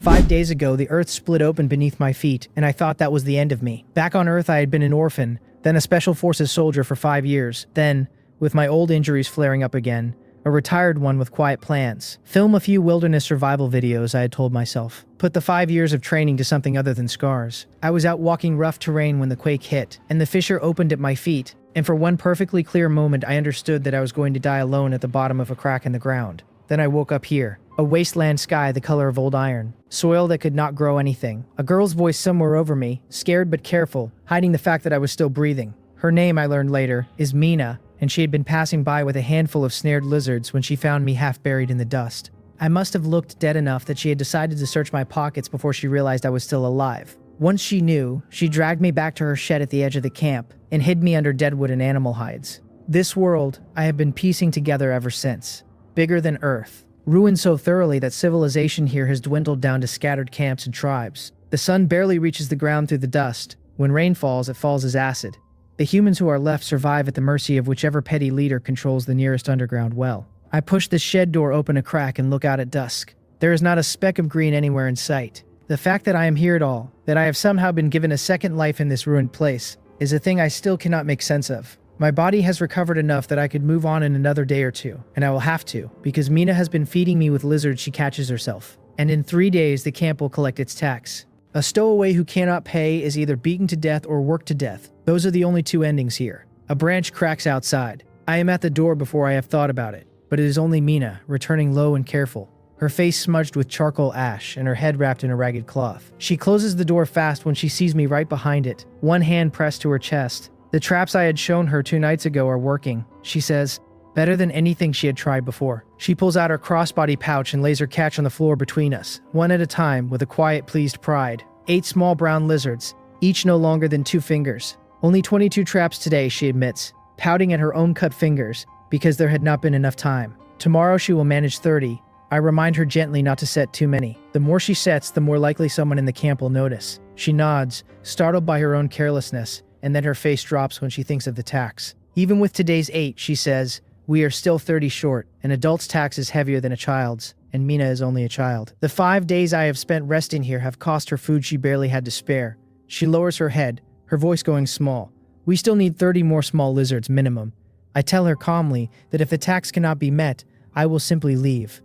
5 days ago, the earth split open beneath my feet, and I thought that was the end of me. Back on Earth, I had been an orphan, then a special forces soldier for 5 years, then, with my old injuries flaring up again, a retired one with quiet plans. Film a few wilderness survival videos, I had told myself. Put the 5 years of training to something other than scars. I was out walking rough terrain when the quake hit, and the fissure opened at my feet, and for one perfectly clear moment I understood that I was going to die alone at the bottom of a crack in the ground. Then I woke up here. A wasteland sky the color of old iron. Soil that could not grow anything. A girl's voice somewhere over me, scared but careful, hiding the fact that I was still breathing. Her name, I learned later, is Mina, and she had been passing by with a handful of snared lizards when she found me half buried in the dust. I must have looked dead enough that she had decided to search my pockets before she realized I was still alive. Once she knew, she dragged me back to her shed at the edge of the camp and hid me under deadwood and animal hides. This world I have been piecing together ever since. Bigger than Earth. Ruined so thoroughly that civilization here has dwindled down to scattered camps and tribes. The sun barely reaches the ground through the dust. When rain falls, it falls as acid. The humans who are left survive at the mercy of whichever petty leader controls the nearest underground well. I push the shed door open a crack and look out at dusk. There is not a speck of green anywhere in sight. The fact that I am here at all, that I have somehow been given a second life in this ruined place, is a thing I still cannot make sense of. My body has recovered enough that I could move on in another day or two, and I will have to, because Mina has been feeding me with lizards she catches herself. And in 3 days, the camp will collect its tax. A stowaway who cannot pay is either beaten to death or worked to death. Those are the only two endings here. A branch cracks outside. I am at the door before I have thought about it, but it is only Mina, returning low and careful. Her face smudged with charcoal ash, and her head wrapped in a ragged cloth. She closes the door fast when she sees me right behind it, one hand pressed to her chest. The traps I had shown her 2 nights ago are working, she says, better than anything she had tried before. She pulls out her crossbody pouch and lays her catch on the floor between us, one at a time with a quiet, pleased pride. 8 small brown lizards, each no longer than 2 fingers. Only 22 traps today, she admits, pouting at her own cut fingers because there had not been enough time. Tomorrow she will manage 30. I remind her gently not to set too many. The more she sets, the more likely someone in the camp will notice. She nods, startled by her own carelessness, and then her face drops when she thinks of the tax. Even with today's 8, she says, we are still 30 short. An adult's tax is heavier than a child's, and Mina is only a child. The 5 days I have spent resting here have cost her food she barely had to spare. She lowers her head, her voice going small. We still need 30 more small lizards minimum. I tell her calmly that if the tax cannot be met, I will simply leave.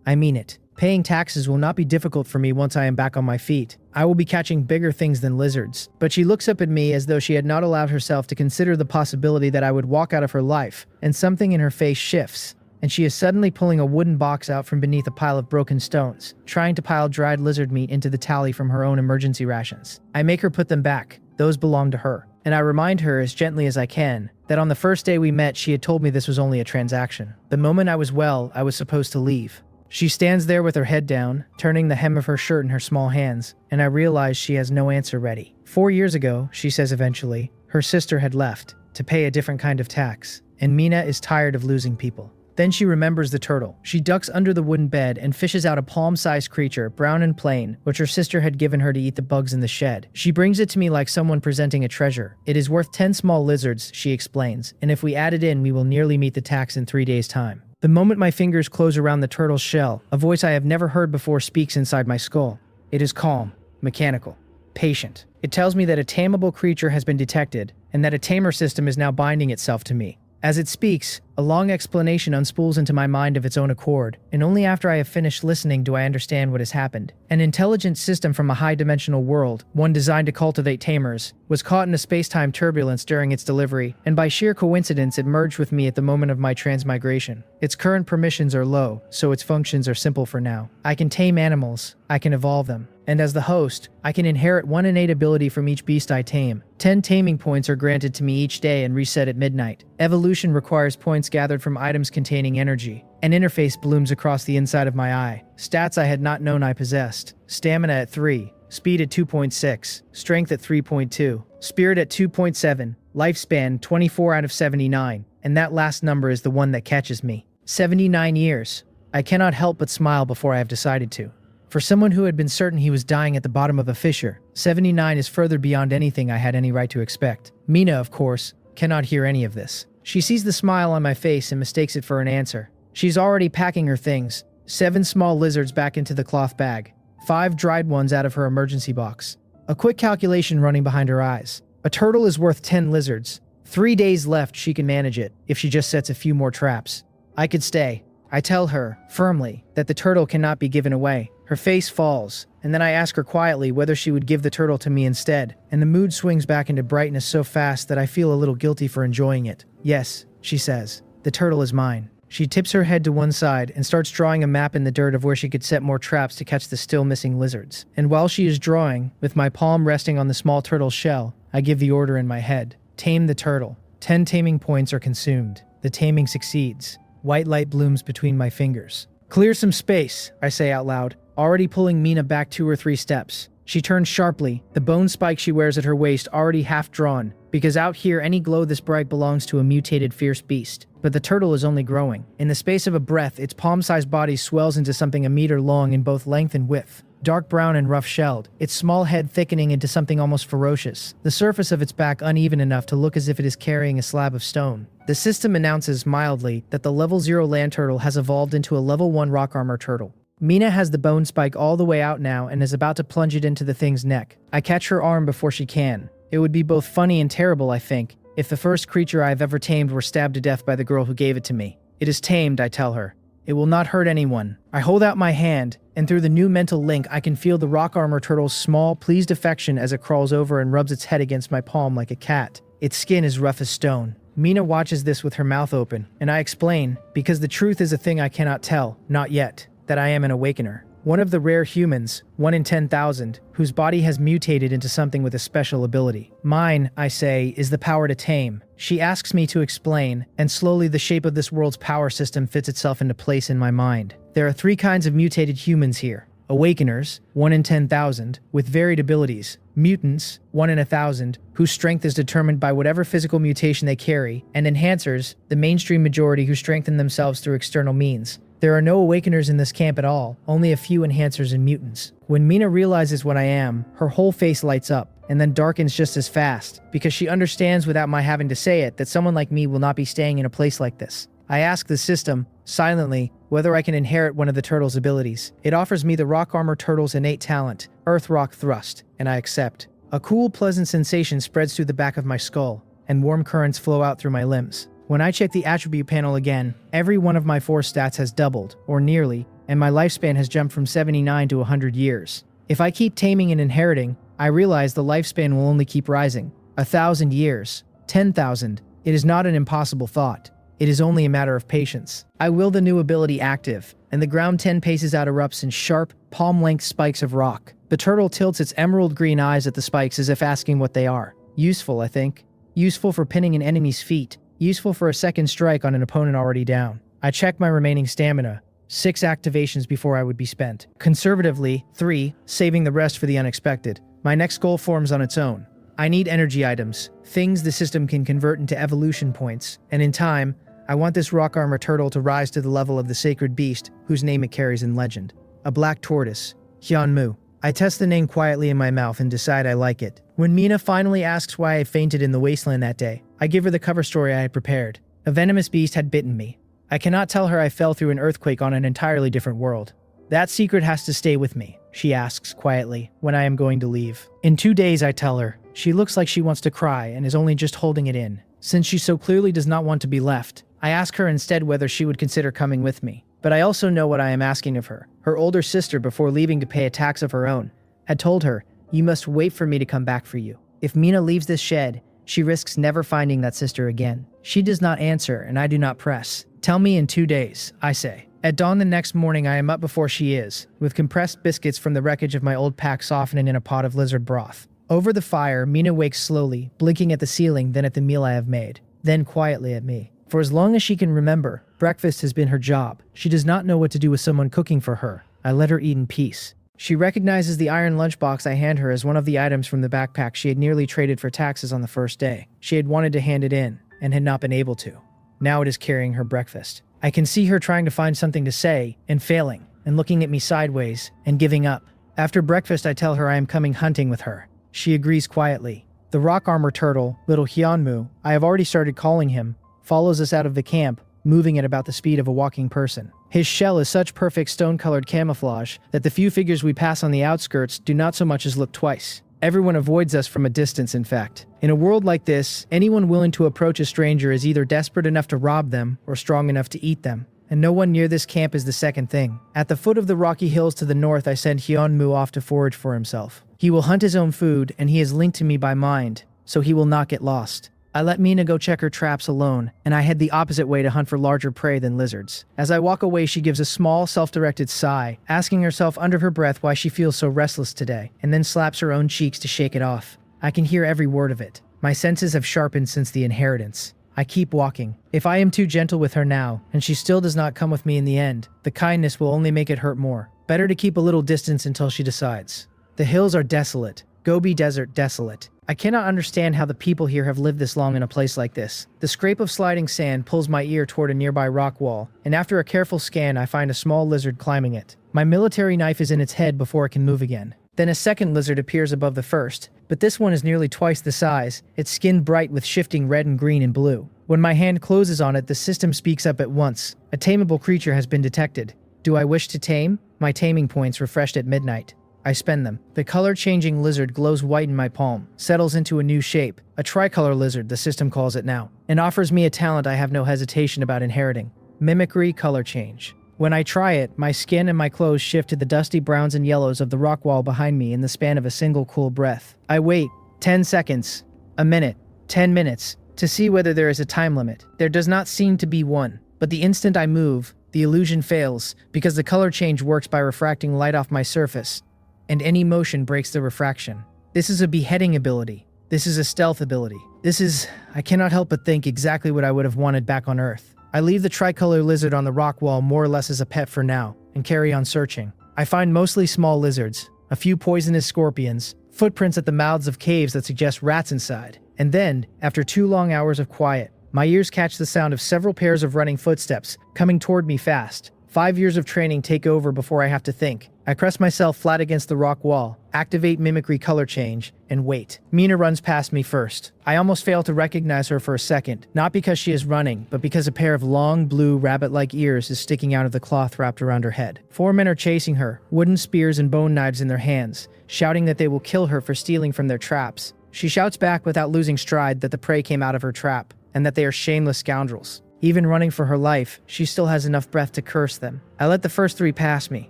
I mean it. Paying taxes will not be difficult for me once I am back on my feet. I will be catching bigger things than lizards. But she looks up at me as though she had not allowed herself to consider the possibility that I would walk out of her life, and something in her face shifts, and she is suddenly pulling a wooden box out from beneath a pile of broken stones, trying to pile dried lizard meat into the tally from her own emergency rations. I make her put them back. Those belong to her. And I remind her as gently as I can that on the first day we met, she had told me this was only a transaction. The moment I was well, I was supposed to leave. She stands there with her head down, turning the hem of her shirt in her small hands, and I realize she has no answer ready. 4 years ago, she says eventually, her sister had left to pay a different kind of tax, and Mina is tired of losing people. Then she remembers the turtle. She ducks under the wooden bed and fishes out a palm-sized creature, brown and plain, which her sister had given her to eat the bugs in the shed. She brings it to me like someone presenting a treasure. It is worth 10 small lizards, she explains, and if we add it in, we will nearly meet the tax in 3 days' time. The moment my fingers close around the turtle's shell, a voice I have never heard before speaks inside my skull. It is calm, mechanical, patient. It tells me that a tameable creature has been detected, and that a Tamer System is now binding itself to me. As it speaks, a long explanation unspools into my mind of its own accord, and only after I have finished listening do I understand what has happened. An intelligent system from a high-dimensional world, one designed to cultivate tamers, was caught in a space-time turbulence during its delivery, and by sheer coincidence it merged with me at the moment of my transmigration. Its current permissions are low, so its functions are simple for now. I can tame animals, I can evolve them, and as the host, I can inherit 1 innate ability from each beast I tame. 10 taming points are granted to me each day and reset at midnight. Evolution requires points gathered from items containing energy. An interface blooms across the inside of my eye. Stats I had not known I possessed. Stamina at 3, speed at 2.6, strength at 3.2, spirit at 2.7, lifespan 24 out of 79, and that last number is the one that catches me. 79 years. I cannot help but smile before I have decided to. For someone who had been certain he was dying at the bottom of a fissure, 79 is further beyond anything I had any right to expect. Mina, of course, cannot hear any of this. She sees the smile on my face and mistakes it for an answer. She's already packing her things, 7 small lizards back into the cloth bag. 5 dried ones out of her emergency box. A quick calculation running behind her eyes. A turtle is worth 10 lizards. 3 days left, she can manage it, if she just sets a few more traps. I could stay. I tell her, firmly, that the turtle cannot be given away. Her face falls, and then I ask her quietly whether she would give the turtle to me instead, and the mood swings back into brightness so fast that I feel a little guilty for enjoying it. Yes, she says. The turtle is mine. She tips her head to one side and starts drawing a map in the dirt of where she could set more traps to catch the still missing lizards. And while she is drawing, with my palm resting on the small turtle's shell, I give the order in my head. Tame the turtle. 10 taming points are consumed. The taming succeeds. White light blooms between my fingers. Clear some space, I say out loud, already pulling Mina back 2 or 3 steps. She turns sharply, the bone spike she wears at her waist already half drawn, because out here any glow this bright belongs to a mutated fierce beast. But the turtle is only growing. In the space of a breath, its palm-sized body swells into something a meter long in both length and width. Dark brown and rough-shelled, its small head thickening into something almost ferocious, the surface of its back uneven enough to look as if it is carrying a slab of stone. The system announces mildly that the level 0 land turtle has evolved into a level 1 rock armor turtle. Mina has the bone spike all the way out now and is about to plunge it into the thing's neck. I catch her arm before she can. It would be both funny and terrible, I think, if the first creature I've ever tamed were stabbed to death by the girl who gave it to me. It is tamed, I tell her. It will not hurt anyone. I hold out my hand, and through the new mental link I can feel the rock armor turtle's small, pleased affection as it crawls over and rubs its head against my palm like a cat. Its skin is rough as stone. Mina watches this with her mouth open, and I explain, because the truth is a thing I cannot tell, not yet, that I am an awakener. One of the rare humans, 1 in 10,000, whose body has mutated into something with a special ability. Mine, I say, is the power to tame. She asks me to explain, and slowly the shape of this world's power system fits itself into place in my mind. There are 3 kinds of mutated humans here. Awakeners, 1 in 10,000, with varied abilities. Mutants, 1 in 1,000, whose strength is determined by whatever physical mutation they carry. And enhancers, the mainstream majority who strengthen themselves through external means. There are no awakeners in this camp at all, only a few enhancers and mutants. When Mina realizes what I am, her whole face lights up, and then darkens just as fast, because she understands without my having to say it that someone like me will not be staying in a place like this. I ask the system, silently, whether I can inherit one of the turtle's abilities. It offers me the rock armor turtle's innate talent, Earth Rock Thrust, and I accept. A cool, pleasant sensation spreads through the back of my skull, and warm currents flow out through my limbs. When I check the attribute panel again, every one of my 4 stats has doubled, or nearly, and my lifespan has jumped from 79 to 100 years. If I keep taming and inheriting, I realize the lifespan will only keep rising. 1,000 years. 10,000. It is not an impossible thought. It is only a matter of patience. I will the new ability active, and the ground 10 paces out erupts in sharp, palm-length spikes of rock. The turtle tilts its emerald green eyes at the spikes as if asking what they are. Useful, I think. Useful for pinning an enemy's feet. Useful for a second strike on an opponent already down. I check my remaining stamina. 6 activations before I would be spent. Conservatively, 3, saving the rest for the unexpected. My next goal forms on its own. I need energy items, things the system can convert into evolution points, and in time, I want this rock armor turtle to rise to the level of the sacred beast whose name it carries in legend. A black tortoise. Jinwoo. I test the name quietly in my mouth and decide I like it. When Mina finally asks why I fainted in the wasteland that day, I give her the cover story I had prepared. A venomous beast had bitten me. I cannot tell her I fell through an earthquake on an entirely different world. That secret has to stay with me, she asks quietly, when I am going to leave. In 2 days, I tell her. She looks like she wants to cry and is only just holding it in. Since she so clearly does not want to be left, I ask her instead whether she would consider coming with me. But I also know what I am asking of her. Her older sister, before leaving to pay a tax of her own, had told her, "You must wait for me to come back for you." If Mina leaves this shed, she risks never finding that sister again. She does not answer, and I do not press. Tell me in 2 days, I say. At dawn the next morning, I am up before she is, with compressed biscuits from the wreckage of my old pack softening in a pot of lizard broth. Over the fire, Mina wakes slowly, blinking at the ceiling, then at the meal I have made, then quietly at me. For as long as she can remember, breakfast has been her job. She does not know what to do with someone cooking for her. I let her eat in peace. She recognizes the iron lunchbox I hand her as one of the items from the backpack she had nearly traded for taxes on the first day. She had wanted to hand it in, and had not been able to. Now it is carrying her breakfast. I can see her trying to find something to say, and failing, and looking at me sideways, and giving up. After breakfast, I tell her I am coming hunting with her. She agrees quietly. The rock armor turtle, little Jinwoo, I have already started calling him, follows us out of the camp, moving at about the speed of a walking person. His shell is such perfect stone-colored camouflage that the few figures we pass on the outskirts do not so much as look twice. Everyone avoids us from a distance, in fact. In a world like this, anyone willing to approach a stranger is either desperate enough to rob them or strong enough to eat them. And no one near this camp is the second thing. At the foot of the rocky hills to the north, I send Hyunmoo off to forage for himself. He will hunt his own food, and he is linked to me by mind, so he will not get lost. I let Mina go check her traps alone, and I head the opposite way to hunt for larger prey than lizards. As I walk away, she gives a small, self-directed sigh, asking herself under her breath why she feels so restless today, and then slaps her own cheeks to shake it off. I can hear every word of it. My senses have sharpened since the inheritance. I keep walking. If I am too gentle with her now, and she still does not come with me in the end, the kindness will only make it hurt more. Better to keep a little distance until she decides. The hills are desolate. Gobi Desert desolate. I cannot understand how the people here have lived this long in a place like this. The scrape of sliding sand pulls my ear toward a nearby rock wall, and after a careful scan I find a small lizard climbing it. My military knife is in its head before it can move again. Then a second lizard appears above the first, but this one is nearly twice the size, its skin bright with shifting red and green and blue. When my hand closes on it, the system speaks up at once. A tameable creature has been detected. Do I wish to tame? My taming points refreshed at midnight. I spend them. The color-changing lizard glows white in my palm, settles into a new shape, a tricolor lizard the system calls it now, and offers me a talent I have no hesitation about inheriting. Mimicry color change. When I try it, my skin and my clothes shift to the dusty browns and yellows of the rock wall behind me in the span of a single cool breath. I wait 10 seconds, a minute, 10 minutes, to see whether there is a time limit. There does not seem to be one, but the instant I move, the illusion fails, because the color change works by refracting light off my surface, and any motion breaks the refraction. This is a beheading ability. This is a stealth ability. I cannot help but think exactly what I would have wanted back on Earth. I leave the tricolor lizard on the rock wall more or less as a pet for now, and carry on searching. I find mostly small lizards, a few poisonous scorpions, footprints at the mouths of caves that suggest rats inside. And then, after 2 long hours of quiet, my ears catch the sound of several pairs of running footsteps, coming toward me fast. 5 years of training take over before I have to think. I press myself flat against the rock wall, activate mimicry color change, and wait. Mina runs past me first. I almost fail to recognize her for a second, not because she is running, but because a pair of long, blue, rabbit-like ears is sticking out of the cloth wrapped around her head. 4 men are chasing her, wooden spears and bone knives in their hands, shouting that they will kill her for stealing from their traps. She shouts back without losing stride that the prey came out of her trap, and that they are shameless scoundrels. Even running for her life, she still has enough breath to curse them. I let the first 3 pass me.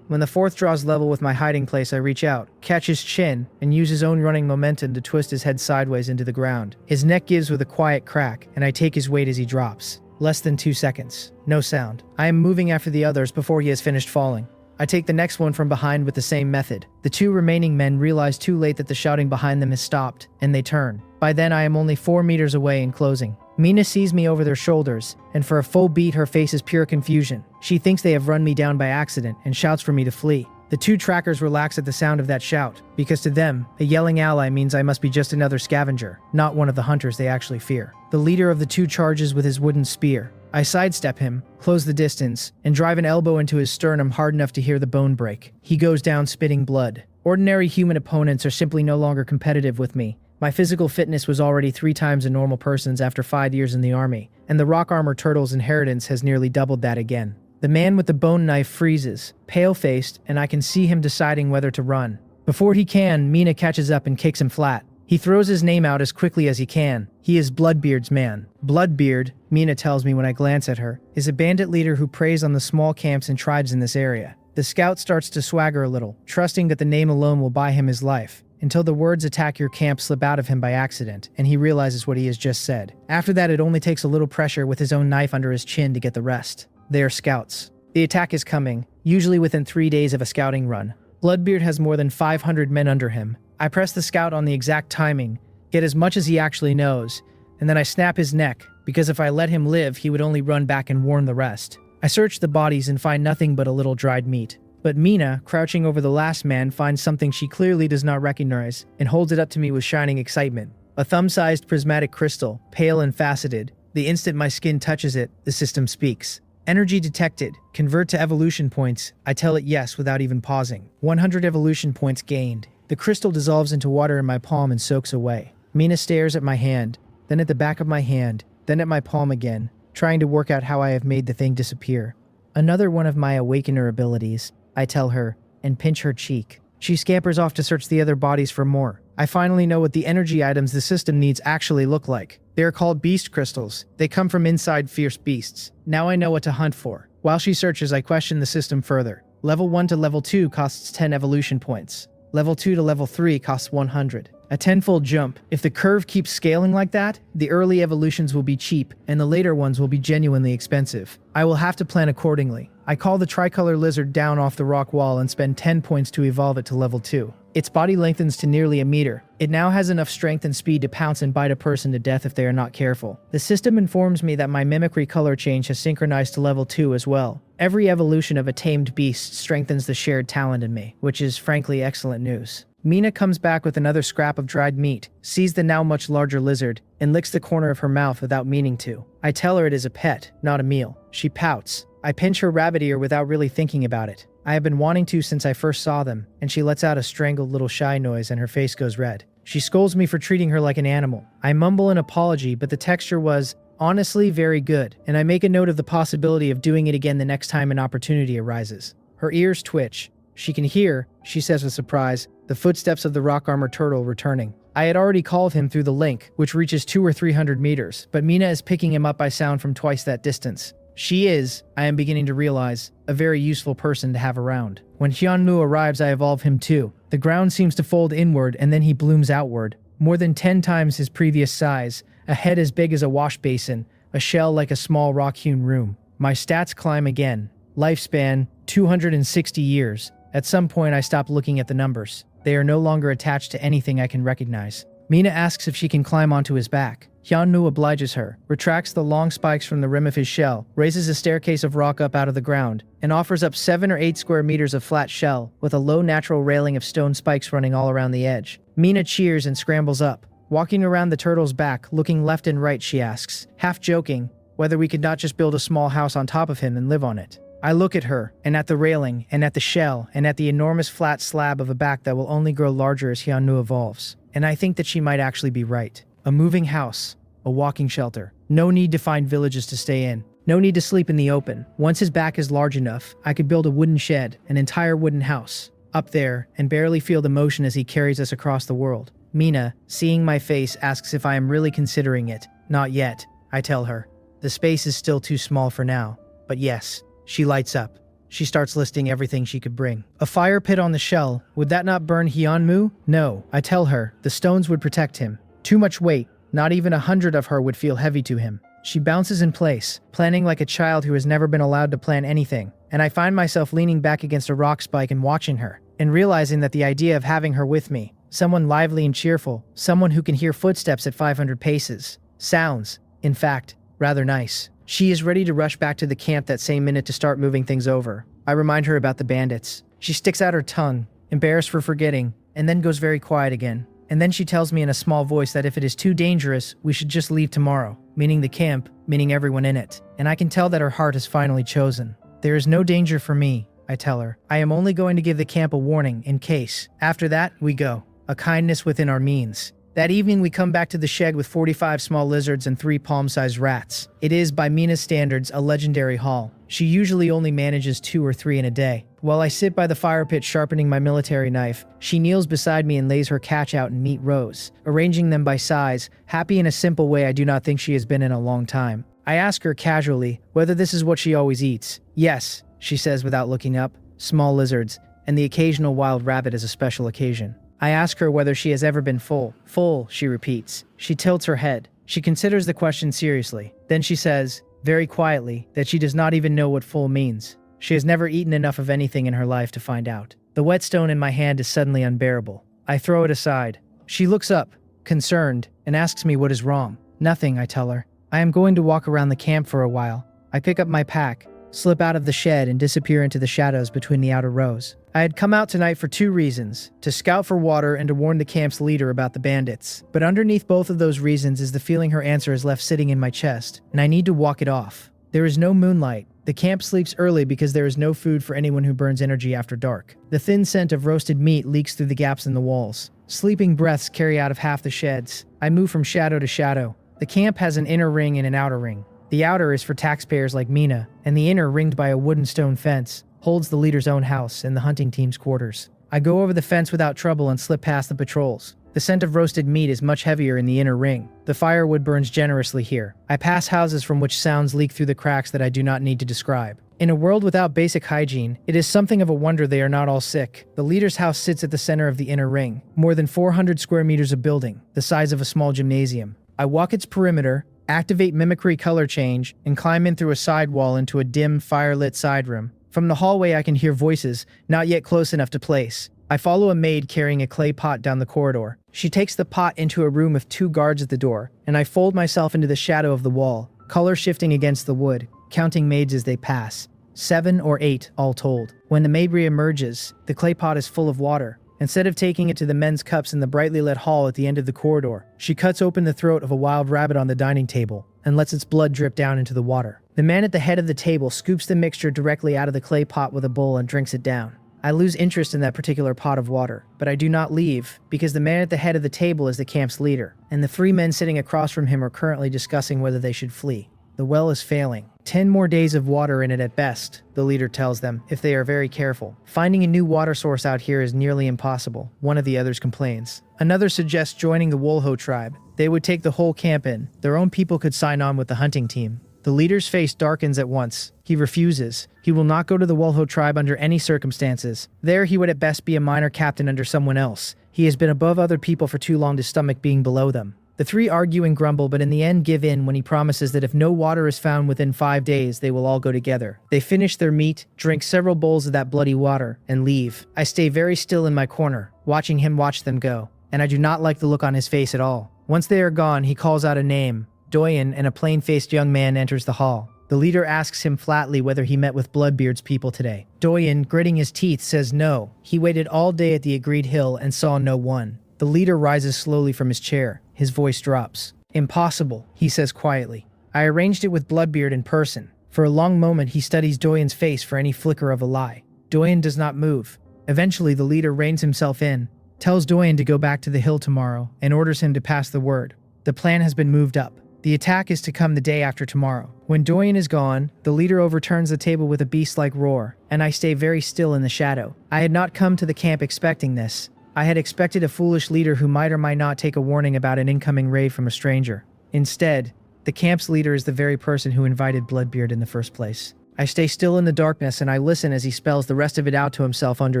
When the 4th draws level with my hiding place, I reach out, catch his chin, and use his own running momentum to twist his head sideways into the ground. His neck gives with a quiet crack, and I take his weight as he drops. Less than 2 seconds. No sound. I am moving after the others before he has finished falling. I take the next one from behind with the same method. The 2 remaining men realize too late that the shouting behind them has stopped, and they turn. By then I am only 4 meters away and closing. Mina sees me over their shoulders, and for a full beat her face is pure confusion. She thinks they have run me down by accident and shouts for me to flee. The 2 trackers relax at the sound of that shout, because to them, a yelling ally means I must be just another scavenger, not one of the hunters they actually fear. The leader of the 2 charges with his wooden spear. I sidestep him, close the distance, and drive an elbow into his sternum hard enough to hear the bone break. He goes down spitting blood. Ordinary human opponents are simply no longer competitive with me. My physical fitness was already 3 times a normal person's after 5 years in the army, and the rock armor turtle's inheritance has nearly doubled that again. The man with the bone knife freezes, pale-faced, and I can see him deciding whether to run. Before he can, Mina catches up and kicks him flat. He throws his name out as quickly as he can. He is Bloodbeard's man. Bloodbeard, Mina tells me when I glance at her, is a bandit leader who preys on the small camps and tribes in this area. The scout starts to swagger a little, trusting that the name alone will buy him his life, until the words "attack your camp" slip out of him by accident, and he realizes what he has just said. After that, it only takes a little pressure with his own knife under his chin to get the rest. They are scouts. The attack is coming, usually within 3 days of a scouting run. Bloodbeard has more than 500 men under him. I press the scout on the exact timing, get as much as he actually knows, and then I snap his neck, because if I let him live, he would only run back and warn the rest. I search the bodies and find nothing but a little dried meat. But Mina, crouching over the last man, finds something she clearly does not recognize, and holds it up to me with shining excitement. A thumb-sized prismatic crystal, pale and faceted. The instant my skin touches it, the system speaks. Energy detected. Convert to evolution points. I tell it yes without even pausing. 100 evolution points gained. The crystal dissolves into water in my palm and soaks away. Mina stares at my hand, then at the back of my hand, then at my palm again, trying to work out how I have made the thing disappear. Another one of my awakener abilities, I tell her, and pinch her cheek. She scampers off to search the other bodies for more. I finally know what the energy items the system needs actually look like. They are called beast crystals. They come from inside fierce beasts. Now I know what to hunt for. While she searches, I question the system further. Level 1 to level 2 costs 10 evolution points. Level 2 to level 3 costs 100. A tenfold jump. If the curve keeps scaling like that, the early evolutions will be cheap, and the later ones will be genuinely expensive. I will have to plan accordingly. I call the tricolor lizard down off the rock wall and spend 10 points to evolve it to level 2. Its body lengthens to nearly a meter. It now has enough strength and speed to pounce and bite a person to death if they are not careful. The system informs me that my mimicry color change has synchronized to level 2 as well. Every evolution of a tamed beast strengthens the shared talent in me, which is frankly excellent news. Mina comes back with another scrap of dried meat, sees the now much larger lizard, and licks the corner of her mouth without meaning to. I tell her it is a pet, not a meal. She pouts. I pinch her rabbit ear without really thinking about it. I have been wanting to since I first saw them, and she lets out a strangled little shy noise and her face goes red. She scolds me for treating her like an animal. I mumble an apology, but the texture was, honestly, very good, and I make a note of the possibility of doing it again the next time an opportunity arises. Her ears twitch. She can hear, she says with surprise, the footsteps of the rock armored turtle returning. I had already called him through the link, which reaches 200 or 300 meters, but Mina is picking him up by sound from twice that distance. She is, I am beginning to realize, a very useful person to have around. When Jinwoo arrives, I evolve him too. The ground seems to fold inward and then he blooms outward. More than 10 times his previous size, a head as big as a wash basin, a shell like a small rock-hewn room. My stats climb again. Lifespan, 260 years. At some point I stop looking at the numbers. They are no longer attached to anything I can recognize. Mina asks if she can climb onto his back. Jinwoo obliges her, retracts the long spikes from the rim of his shell, raises a staircase of rock up out of the ground, and offers up 7 or 8 square meters of flat shell, with a low natural railing of stone spikes running all around the edge. Mina cheers and scrambles up. Walking around the turtle's back, looking left and right, she asks, half joking, whether we could not just build a small house on top of him and live on it. I look at her, and at the railing, and at the shell, and at the enormous flat slab of a back that will only grow larger as Jinwoo evolves. And I think that she might actually be right. A moving house. A walking shelter. No need to find villages to stay in. No need to sleep in the open. Once his back is large enough, I could build a wooden shed, an entire wooden house. Up there, and barely feel the motion as he carries us across the world. Mina, seeing my face, asks if I am really considering it. Not yet, I tell her. The space is still too small for now. But yes. She lights up. She starts listing everything she could bring. A fire pit on the shell. Would that not burn Jinwoo? No, I tell her. The stones would protect him. Too much weight. Not even 100 of her would feel heavy to him. She bounces in place, planning like a child who has never been allowed to plan anything. And I find myself leaning back against a rock spike and watching her, and realizing that the idea of having her with me, someone lively and cheerful, someone who can hear footsteps at 500 paces, sounds, in fact, rather nice. She is ready to rush back to the camp that same minute to start moving things over. I remind her about the bandits. She sticks out her tongue, embarrassed for forgetting, and then goes very quiet again. And then she tells me in a small voice that if it is too dangerous, we should just leave tomorrow, meaning the camp, meaning everyone in it. And I can tell that her heart is finally chosen. There is no danger for me, I tell her. I am only going to give the camp a warning, in case. After that, we go. A kindness within our means. That evening we come back to the shed with 45 small lizards and 3 palm-sized rats. It is, by Mina's standards, a legendary haul. She usually only manages 2 or 3 in a day. While I sit by the fire pit sharpening my military knife, she kneels beside me and lays her catch out in neat rows, arranging them by size, happy in a simple way I do not think she has been in a long time. I ask her casually whether this is what she always eats. Yes, she says without looking up, small lizards, and the occasional wild rabbit as a special occasion. I ask her whether she has ever been full. Full, she repeats. She tilts her head. She considers the question seriously. Then she says, very quietly, that she does not even know what full means. She has never eaten enough of anything in her life to find out. The whetstone in my hand is suddenly unbearable. I throw it aside. She looks up, concerned, and asks me what is wrong. Nothing, I tell her. I am going to walk around the camp for a while. I pick up my pack, slip out of the shed, and disappear into the shadows between the outer rows. I had come out tonight for 2 reasons, to scout for water and to warn the camp's leader about the bandits. But underneath both of those reasons is the feeling her answer is left sitting in my chest, and I need to walk it off. There is no moonlight. The camp sleeps early because there is no food for anyone who burns energy after dark. The thin scent of roasted meat leaks through the gaps in the walls. Sleeping breaths carry out of half the sheds. I move from shadow to shadow. The camp has an inner ring and an outer ring. The outer is for taxpayers like Mina, and the inner, ringed by a wooden stone fence, holds the leader's own house and the hunting team's quarters. I go over the fence without trouble and slip past the patrols. The scent of roasted meat is much heavier in the inner ring. The firewood burns generously here. I pass houses from which sounds leak through the cracks that I do not need to describe. In a world without basic hygiene, it is something of a wonder they are not all sick. The leader's house sits at the center of the inner ring, more than 400 square meters of building, the size of a small gymnasium. I walk its perimeter, activate mimicry color change, and climb in through a side wall into a dim, fire-lit side room. From the hallway I can hear voices, not yet close enough to place. I follow a maid carrying a clay pot down the corridor. She takes the pot into a room with 2 guards at the door, and I fold myself into the shadow of the wall, color shifting against the wood, counting maids as they pass. 7 or 8, all told. When the maid re-emerges, the clay pot is full of water. Instead of taking it to the men's cups in the brightly lit hall at the end of the corridor, she cuts open the throat of a wild rabbit on the dining table and lets its blood drip down into the water. The man at the head of the table scoops the mixture directly out of the clay pot with a bowl and drinks it down. I lose interest in that particular pot of water, but I do not leave, because the man at the head of the table is the camp's leader, and the 3 men sitting across from him are currently discussing whether they should flee. The well is failing. 10 more days of water in it at best, the leader tells them, if they are very careful. Finding a new water source out here is nearly impossible, one of the others complains. Another suggests joining the Wolho tribe. They would take the whole camp in. Their own people could sign on with the hunting team. The leader's face darkens at once. He refuses. He will not go to the Wolho tribe under any circumstances. There he would at best be a minor captain under someone else. He has been above other people for too long to stomach being below them. The 3 argue and grumble, but in the end give in when he promises that if no water is found within 5 days, they will all go together. They finish their meat, drink several bowls of that bloody water, and leave. I stay very still in my corner, watching him watch them go, and I do not like the look on his face at all. Once they are gone, he calls out a name. Doyen, and a plain-faced young man enters the hall. The leader asks him flatly whether he met with Bloodbeard's people today. Doyen, gritting his teeth, says no. He waited all day at the agreed hill and saw no one. The leader rises slowly from his chair. His voice drops. Impossible, he says quietly. I arranged it with Bloodbeard in person. For a long moment he studies Doyen's face for any flicker of a lie. Doyen does not move. Eventually the leader reins himself in, tells Doyen to go back to the hill tomorrow, and orders him to pass the word. The plan has been moved up. The attack is to come the day after tomorrow. When Doyen is gone, the leader overturns the table with a beast-like roar, and I stay very still in the shadow. I had not come to the camp expecting this. I had expected a foolish leader who might or might not take a warning about an incoming raid from a stranger. Instead, the camp's leader is the very person who invited Bloodbeard in the first place. I stay still in the darkness and I listen as he spells the rest of it out to himself under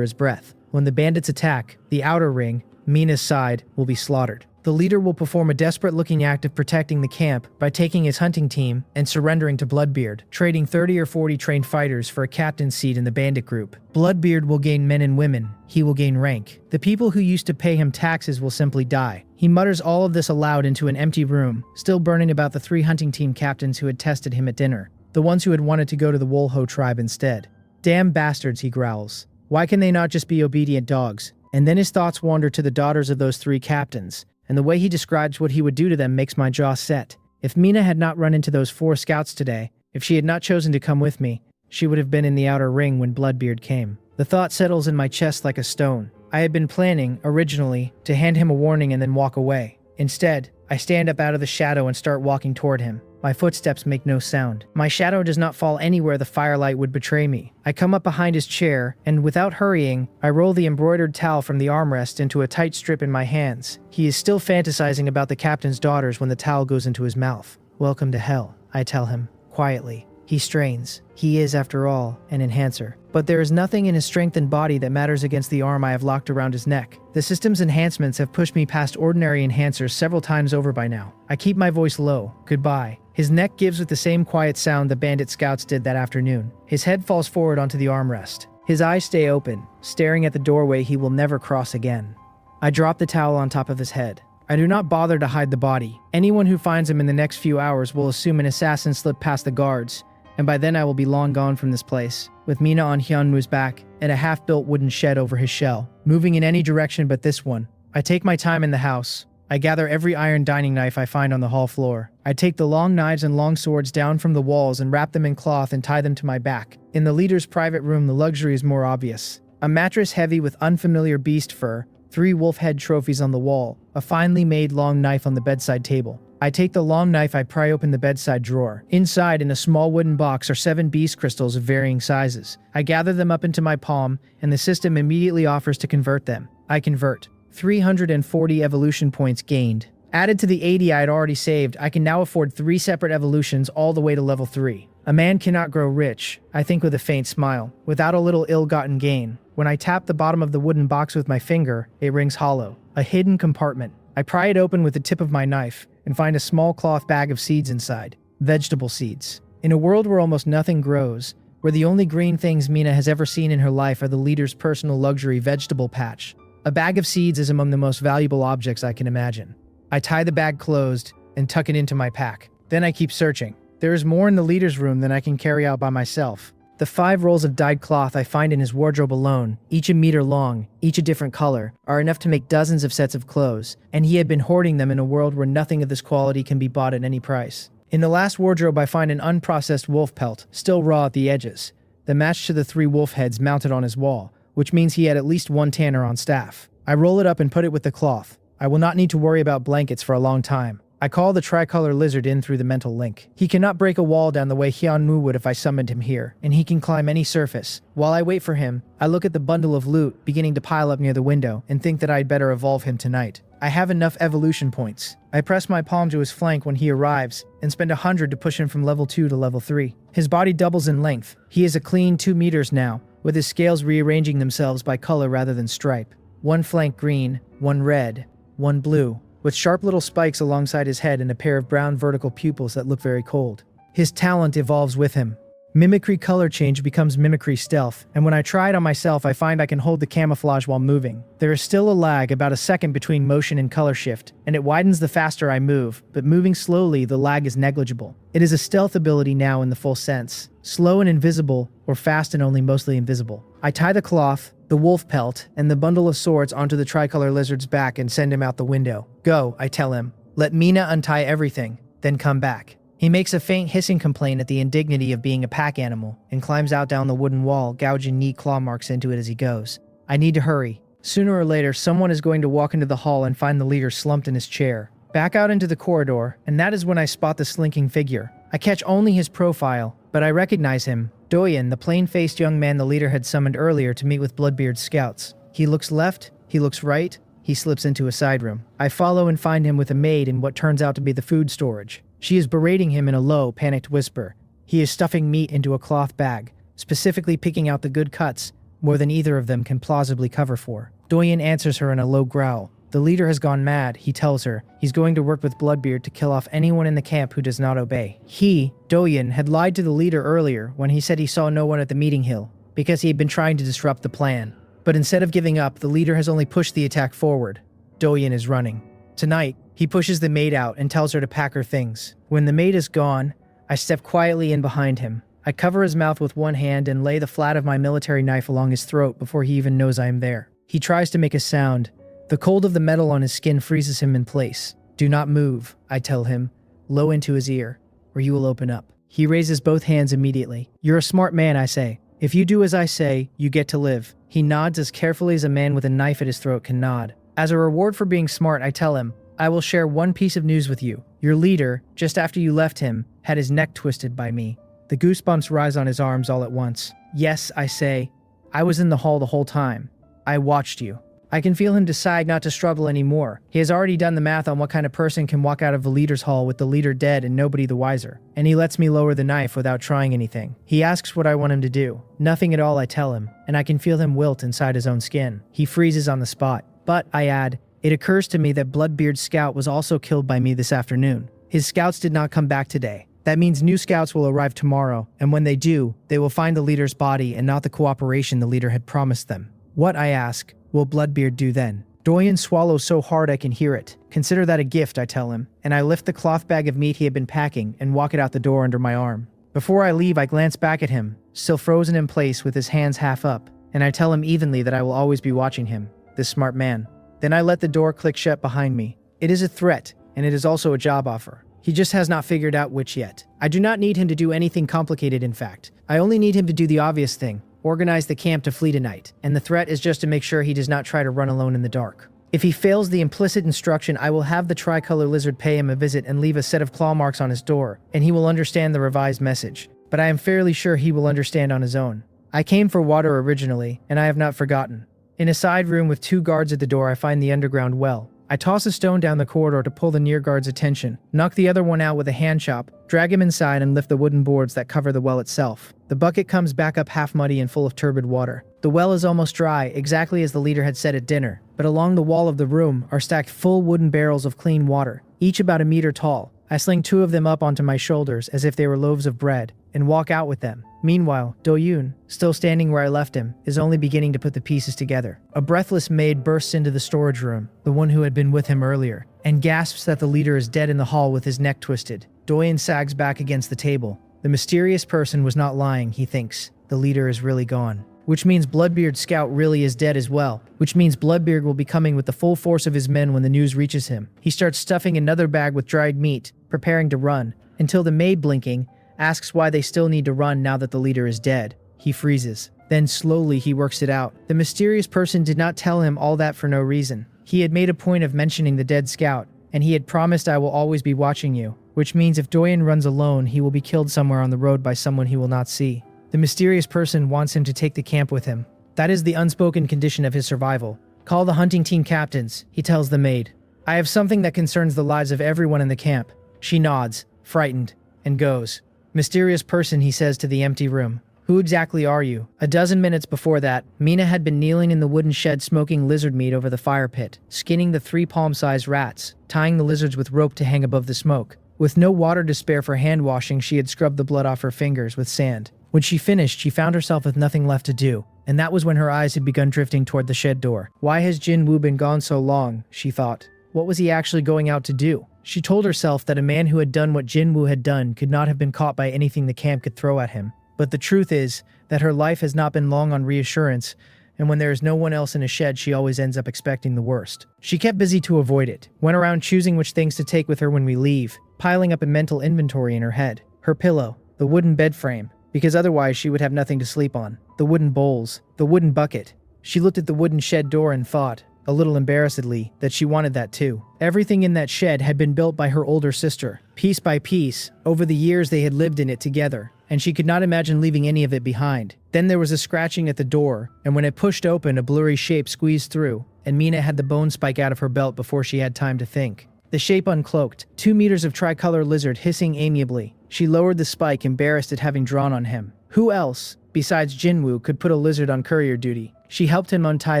his breath. When the bandits attack, the outer ring, Mina's side, will be slaughtered. The leader will perform a desperate-looking act of protecting the camp by taking his hunting team and surrendering to Bloodbeard, trading 30 or 40 trained fighters for a captain's seat in the bandit group. Bloodbeard will gain men and women. He will gain rank. The people who used to pay him taxes will simply die. He mutters all of this aloud into an empty room, still burning about the 3 hunting team captains who had tested him at dinner, the ones who had wanted to go to the Wolho tribe instead. Damn bastards, he growls. Why can they not just be obedient dogs? And then his thoughts wander to the daughters of those 3 captains, and the way he describes what he would do to them makes my jaw set. If Mina had not run into those 4 scouts today, if she had not chosen to come with me, she would have been in the outer ring when Bloodbeard came. The thought settles in my chest like a stone. I had been planning, originally, to hand him a warning and then walk away. Instead, I stand up out of the shadow and start walking toward him. My footsteps make no sound. My shadow does not fall anywhere the firelight would betray me. I come up behind his chair, and without hurrying, I roll the embroidered towel from the armrest into a tight strip in my hands. He is still fantasizing about the captain's daughters when the towel goes into his mouth. Welcome to hell, I tell him, quietly. He strains. He is, after all, an enhancer. But there is nothing in his strengthened body that matters against the arm I have locked around his neck. The system's enhancements have pushed me past ordinary enhancers several times over by now. I keep my voice low. Goodbye. His neck gives with the same quiet sound the bandit scouts did that afternoon. His head falls forward onto the armrest. His eyes stay open, staring at the doorway he will never cross again. I drop the towel on top of his head. I do not bother to hide the body. Anyone who finds him in the next few hours will assume an assassin slipped past the guards, and by then I will be long gone from this place, with Mina on Hyunwoo's back and a half-built wooden shed over his shell, moving in any direction but this one. I take my time in the house. I gather every iron dining knife I find on the hall floor. I take the long knives and long swords down from the walls and wrap them in cloth and tie them to my back. In the leader's private room, the luxury is more obvious. A mattress heavy with unfamiliar beast fur, 3 wolf head trophies on the wall, a finely made long knife on the bedside table. I take the long knife, I pry open the bedside drawer. Inside, in a small wooden box, are 7 beast crystals of varying sizes. I gather them up into my palm, and the system immediately offers to convert them. I convert. 340 evolution points gained. Added to the 80 I had already saved, I can now afford 3 separate evolutions all the way to level 3. A man cannot grow rich, I think with a faint smile, without a little ill-gotten gain. When I tap the bottom of the wooden box with my finger, it rings hollow. A hidden compartment. I pry it open with the tip of my knife and find a small cloth bag of seeds inside. Vegetable seeds. In a world where almost nothing grows, where the only green things Mina has ever seen in her life are the leader's personal luxury vegetable patch, a bag of seeds is among the most valuable objects I can imagine. I tie the bag closed and tuck it into my pack. Then I keep searching. There is more in the leader's room than I can carry out by myself. The 5 rolls of dyed cloth I find in his wardrobe alone, each a meter long, each a different color, are enough to make dozens of sets of clothes, and he had been hoarding them in a world where nothing of this quality can be bought at any price. In the last wardrobe I find an unprocessed wolf pelt, still raw at the edges, the match to the 3 wolf heads mounted on his wall, which means he had at least 1 tanner on staff. I roll it up and put it with the cloth. I will not need to worry about blankets for a long time. I call the tricolor lizard in through the mental link. He cannot break a wall down the way Hyunwoo would if I summoned him here, and he can climb any surface. While I wait for him, I look at the bundle of loot beginning to pile up near the window and think that I'd better evolve him tonight. I have enough evolution points. I press my palm to his flank when he arrives and spend 100 to push him from level 2 to level 3. His body doubles in length. He is a clean 2 meters now, with his scales rearranging themselves by color rather than stripe. 1 flank green, 1 red, 1 blue, with sharp little spikes alongside his head and a pair of brown vertical pupils that look very cold. His talent evolves with him. Mimicry color change becomes mimicry stealth, and when I try it on myself I find I can hold the camouflage while moving. There is still a lag, about a second between motion and color shift, and it widens the faster I move, but moving slowly the lag is negligible. It is a stealth ability now in the full sense. Slow and invisible, or fast and only mostly invisible. I tie the cloth, the wolf pelt, and the bundle of swords onto the tricolor lizard's back and send him out the window. Go, I tell him. Let Mina untie everything, then come back. He makes a faint hissing complaint at the indignity of being a pack animal and climbs out down the wooden wall, gouging neat claw marks into it as he goes. I need to hurry. Sooner or later, someone is going to walk into the hall and find the leader slumped in his chair. Back out into the corridor, and that is when I spot the slinking figure. I catch only his profile, but I recognize him. Doyen, the plain-faced young man the leader had summoned earlier to meet with Bloodbeard's scouts. He looks left, he looks right, he slips into a side room. I follow and find him with a maid in what turns out to be the food storage. She is berating him in a low, panicked whisper. He is stuffing meat into a cloth bag, specifically picking out the good cuts, more than either of them can plausibly cover for. Doyen answers her in a low growl. The leader has gone mad, he tells her. He's going to work with Bloodbeard to kill off anyone in the camp who does not obey. He, Doyen, had lied to the leader earlier when he said he saw no one at the meeting hill, because he had been trying to disrupt the plan. But instead of giving up, the leader has only pushed the attack forward. Doyen is running. Tonight, he pushes the maid out and tells her to pack her things. When the maid is gone, I step quietly in behind him. I cover his mouth with one hand and lay the flat of my military knife along his throat before he even knows I am there. He tries to make a sound. The cold of the metal on his skin freezes him in place. Do not move, I tell him, low into his ear, or you will open up. He raises both hands immediately. You're a smart man, I say. If you do as I say, you get to live. He nods as carefully as a man with a knife at his throat can nod. As a reward for being smart, I tell him, I will share one piece of news with you. Your leader, just after you left him, had his neck twisted by me. The goosebumps rise on his arms all at once. Yes, I say. I was in the hall the whole time. I watched you. I can feel him decide not to struggle anymore. He has already done the math on what kind of person can walk out of the leader's hall with the leader dead and nobody the wiser. And he lets me lower the knife without trying anything. He asks what I want him to do. Nothing at all, I tell him, and I can feel him wilt inside his own skin. He freezes on the spot. But, I add, it occurs to me that Bloodbeard's scout was also killed by me this afternoon. His scouts did not come back today. That means new scouts will arrive tomorrow, and when they do, they will find the leader's body and not the cooperation the leader had promised them. What, I ask, will Bloodbeard do then? Doyen swallows so hard I can hear it. Consider that a gift, I tell him, and I lift the cloth bag of meat he had been packing and walk it out the door under my arm. Before I leave, I glance back at him, still frozen in place with his hands half up, and I tell him evenly that I will always be watching him, this smart man. Then I let the door click shut behind me. It is a threat, and it is also a job offer. He just has not figured out which yet. I do not need him to do anything complicated, in fact. I only need him to do the obvious thing. Organize the camp to flee tonight, and the threat is just to make sure he does not try to run alone in the dark. If he fails the implicit instruction, I will have the tricolor lizard pay him a visit and leave a set of claw marks on his door, and he will understand the revised message. But I am fairly sure he will understand on his own. I came for water originally, and I have not forgotten. In a side room with 2 guards at the door, I find the underground well. I toss a stone down the corridor to pull the near guard's attention, knock the other one out with a hand chop, drag him inside and lift the wooden boards that cover the well itself. The bucket comes back up half muddy and full of turbid water. The well is almost dry, exactly as the leader had said at dinner, but along the wall of the room are stacked full wooden barrels of clean water, each about a meter tall. I sling 2 of them up onto my shoulders as if they were loaves of bread, and walk out with them. Meanwhile, Do-yoon, still standing where I left him, is only beginning to put the pieces together. A breathless maid bursts into the storage room, the one who had been with him earlier, and gasps that the leader is dead in the hall with his neck twisted. Do-yoon sags back against the table. The mysterious person was not lying, he thinks. The leader is really gone. Which means Bloodbeard's scout really is dead as well. Which means Bloodbeard will be coming with the full force of his men when the news reaches him. He starts stuffing another bag with dried meat, preparing to run, until the maid, blinking, asks why they still need to run now that the leader is dead. He freezes. Then slowly he works it out. The mysterious person did not tell him all that for no reason. He had made a point of mentioning the dead scout, and he had promised, I will always be watching you, which means if Do-yoon runs alone, he will be killed somewhere on the road by someone he will not see. The mysterious person wants him to take the camp with him. That is the unspoken condition of his survival. Call the hunting team captains, he tells the maid. I have something that concerns the lives of everyone in the camp. She nods, frightened, and goes. Mysterious person, he says to the empty room. Who exactly are you? A dozen minutes before that, Mina had been kneeling in the wooden shed smoking lizard meat over the fire pit, skinning the 3 palm-sized rats, tying the lizards with rope to hang above the smoke. With no water to spare for hand washing, she had scrubbed the blood off her fingers with sand. When she finished, she found herself with nothing left to do, and that was when her eyes had begun drifting toward the shed door. Why has Jinwoo been gone so long, she thought. What was he actually going out to do? She told herself that a man who had done what Jinwoo had done could not have been caught by anything the camp could throw at him. But the truth is that her life has not been long on reassurance, and when there is no one else in a shed, she always ends up expecting the worst. She kept busy to avoid it, went around choosing which things to take with her when we leave, piling up a mental inventory in her head. Her pillow, the wooden bed frame, because otherwise she would have nothing to sleep on, the wooden bowls, the wooden bucket. She looked at the wooden shed door and thought, a little embarrassedly, that she wanted that too. Everything in that shed had been built by her older sister. Piece by piece, over the years they had lived in it together, and she could not imagine leaving any of it behind. Then there was a scratching at the door, and when it pushed open, a blurry shape squeezed through, and Mina had the bone spike out of her belt before she had time to think. The shape uncloaked, 2 meters of tricolor lizard hissing amiably. She lowered the spike, embarrassed at having drawn on him. Who else, besides Jinwoo, could put a lizard on courier duty? She helped him untie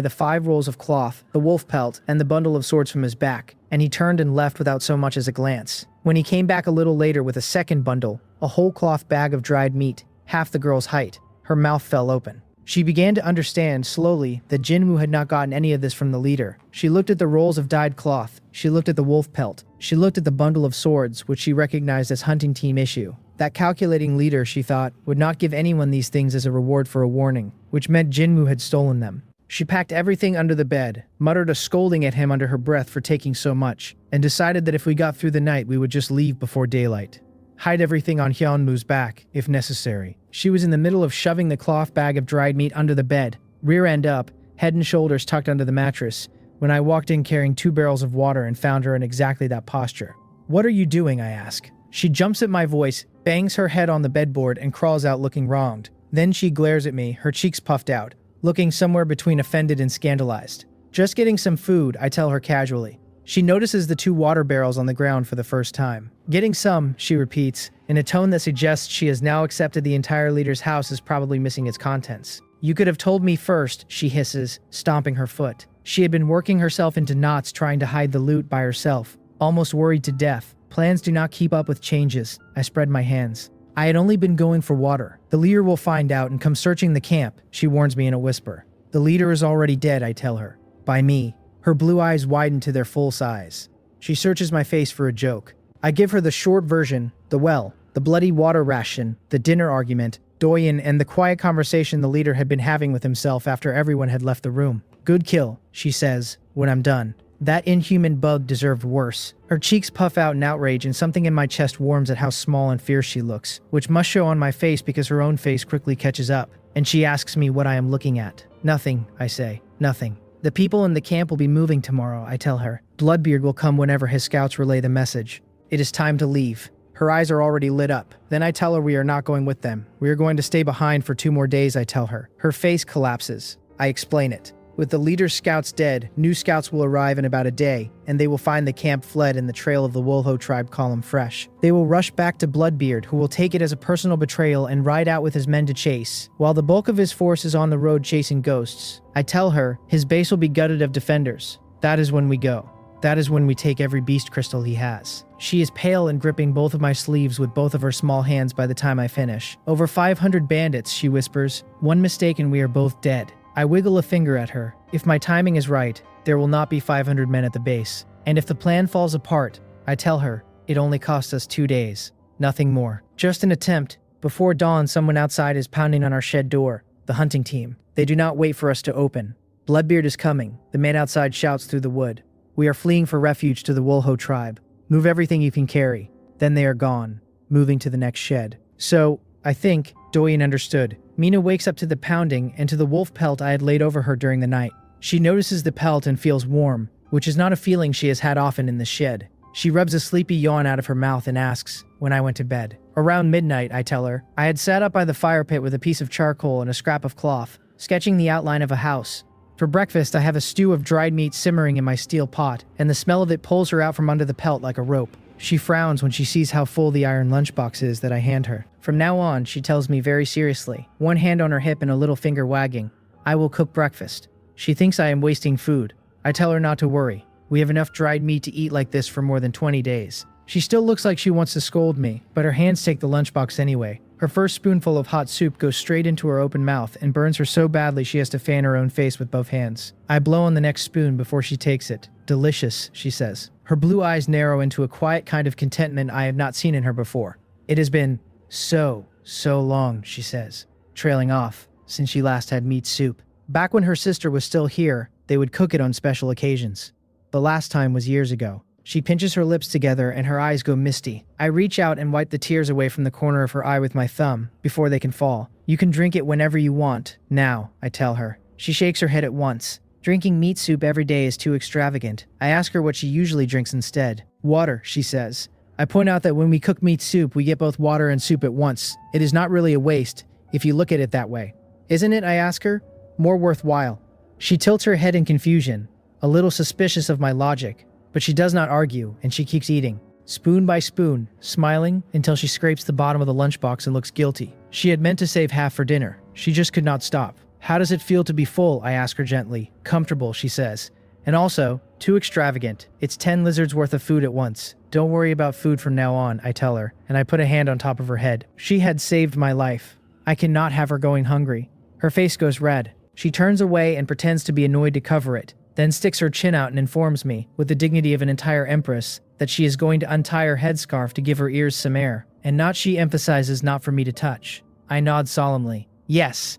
the 5 rolls of cloth, the wolf pelt, and the bundle of swords from his back, and he turned and left without so much as a glance. When he came back a little later with a second bundle, a whole cloth bag of dried meat, half the girl's height, her mouth fell open. She began to understand, slowly, that Jinwoo had not gotten any of this from the leader. She looked at the rolls of dyed cloth, she looked at the wolf pelt, she looked at the bundle of swords, which she recognized as hunting team issue. That calculating leader, she thought, would not give anyone these things as a reward for a warning, which meant Jinwoo had stolen them. She packed everything under the bed, muttered a scolding at him under her breath for taking so much, and decided that if we got through the night we would just leave before daylight. Hide everything on Hyunwoo's back, if necessary. She was in the middle of shoving the cloth bag of dried meat under the bed, rear end up, head and shoulders tucked under the mattress, when I walked in carrying 2 barrels of water and found her in exactly that posture. What are you doing, I ask. She jumps at my voice, bangs her head on the bedboard, and crawls out looking wronged. Then she glares at me, her cheeks puffed out, looking somewhere between offended and scandalized. Just getting some food, I tell her casually. She notices the 2 water barrels on the ground for the first time. Getting some, she repeats, in a tone that suggests she has now accepted the entire leader's house is probably missing its contents. You could have told me first, she hisses, stomping her foot. She had been working herself into knots trying to hide the loot by herself, almost worried to death. Plans do not keep up with changes. I spread my hands. I had only been going for water. The leader will find out and come searching the camp, she warns me in a whisper. The leader is already dead, I tell her. By me. Her blue eyes widen to their full size. She searches my face for a joke. I give her the short version, the well, the bloody water ration, the dinner argument, Do-yoon, and the quiet conversation the leader had been having with himself after everyone had left the room. Good kill, she says, when I'm done. That inhuman bug deserved worse. Her cheeks puff out in outrage and something in my chest warms at how small and fierce she looks, which must show on my face because her own face quickly catches up, and she asks me what I am looking at. Nothing, I say. Nothing. The people in the camp will be moving tomorrow, I tell her. Bloodbeard will come whenever his scouts relay the message. It is time to leave. Her eyes are already lit up. Then I tell her we are not going with them. We are going to stay behind for 2 more days, I tell her. Her face collapses. I explain it. With the leader's scouts dead, new scouts will arrive in about a day, and they will find the camp fled and the trail of the Wolho tribe column fresh. They will rush back to Bloodbeard, who will take it as a personal betrayal and ride out with his men to chase, while the bulk of his force is on the road chasing ghosts. I tell her his base will be gutted of defenders. That is when we go. That is when we take every beast crystal he has. She is pale and gripping both of my sleeves with both of her small hands by the time I finish. Over 500 bandits, she whispers. One mistake and we are both dead. I wiggle a finger at her. If my timing is right, there will not be 500 men at the base. And if the plan falls apart, I tell her, it only cost us 2 days. Nothing more. Just an attempt. Before dawn, someone outside is pounding on our shed door. The hunting team. They do not wait for us to open. Bloodbeard is coming. The man outside shouts through the wood. We are fleeing for refuge to the Wolho tribe. Move everything you can carry. Then they are gone, moving to the next shed. So, I think, Doyen understood. Mina wakes up to the pounding and to the wolf pelt I had laid over her during the night. She notices the pelt and feels warm, which is not a feeling she has had often in the shed. She rubs a sleepy yawn out of her mouth and asks, when I went to bed. Around midnight, I tell her. I had sat up by the fire pit with a piece of charcoal and a scrap of cloth, sketching the outline of a house. For breakfast, I have a stew of dried meat simmering in my steel pot, and the smell of it pulls her out from under the pelt like a rope. She frowns when she sees how full the iron lunchbox is that I hand her. From now on, she tells me very seriously, one hand on her hip and a little finger wagging, I will cook breakfast. She thinks I am wasting food. I tell her not to worry. We have enough dried meat to eat like this for more than 20 days. She still looks like she wants to scold me, but her hands take the lunchbox anyway. Her first spoonful of hot soup goes straight into her open mouth and burns her so badly she has to fan her own face with both hands. I blow on the next spoon before she takes it. Delicious, she says. Her blue eyes narrow into a quiet kind of contentment I have not seen in her before. It has been so long, she says, trailing off, since she last had meat soup. Back when her sister was still here, they would cook it on special occasions. The last time was years ago. She pinches her lips together and her eyes go misty. I reach out and wipe the tears away from the corner of her eye with my thumb, before they can fall. You can drink it whenever you want, now, I tell her. She shakes her head at once. Drinking meat soup every day is too extravagant. I ask her what she usually drinks instead. Water, she says. I point out that when we cook meat soup, we get both water and soup at once. It is not really a waste, if you look at it that way. Isn't it, I ask her? More worthwhile. She tilts her head in confusion, a little suspicious of my logic, but she does not argue, and she keeps eating, spoon by spoon, smiling until she scrapes the bottom of the lunchbox and looks guilty. She had meant to save half for dinner. She just could not stop. How does it feel to be full, I ask her gently. Comfortable, she says. And also, too extravagant. It's 10 lizards worth of food at once. Don't worry about food from now on, I tell her, and I put a hand on top of her head. She had saved my life. I cannot have her going hungry. Her face goes red. She turns away and pretends to be annoyed to cover it, then sticks her chin out and informs me, with the dignity of an entire empress, that she is going to untie her headscarf to give her ears some air, and not she emphasizes not for me to touch. I nod solemnly. Yes,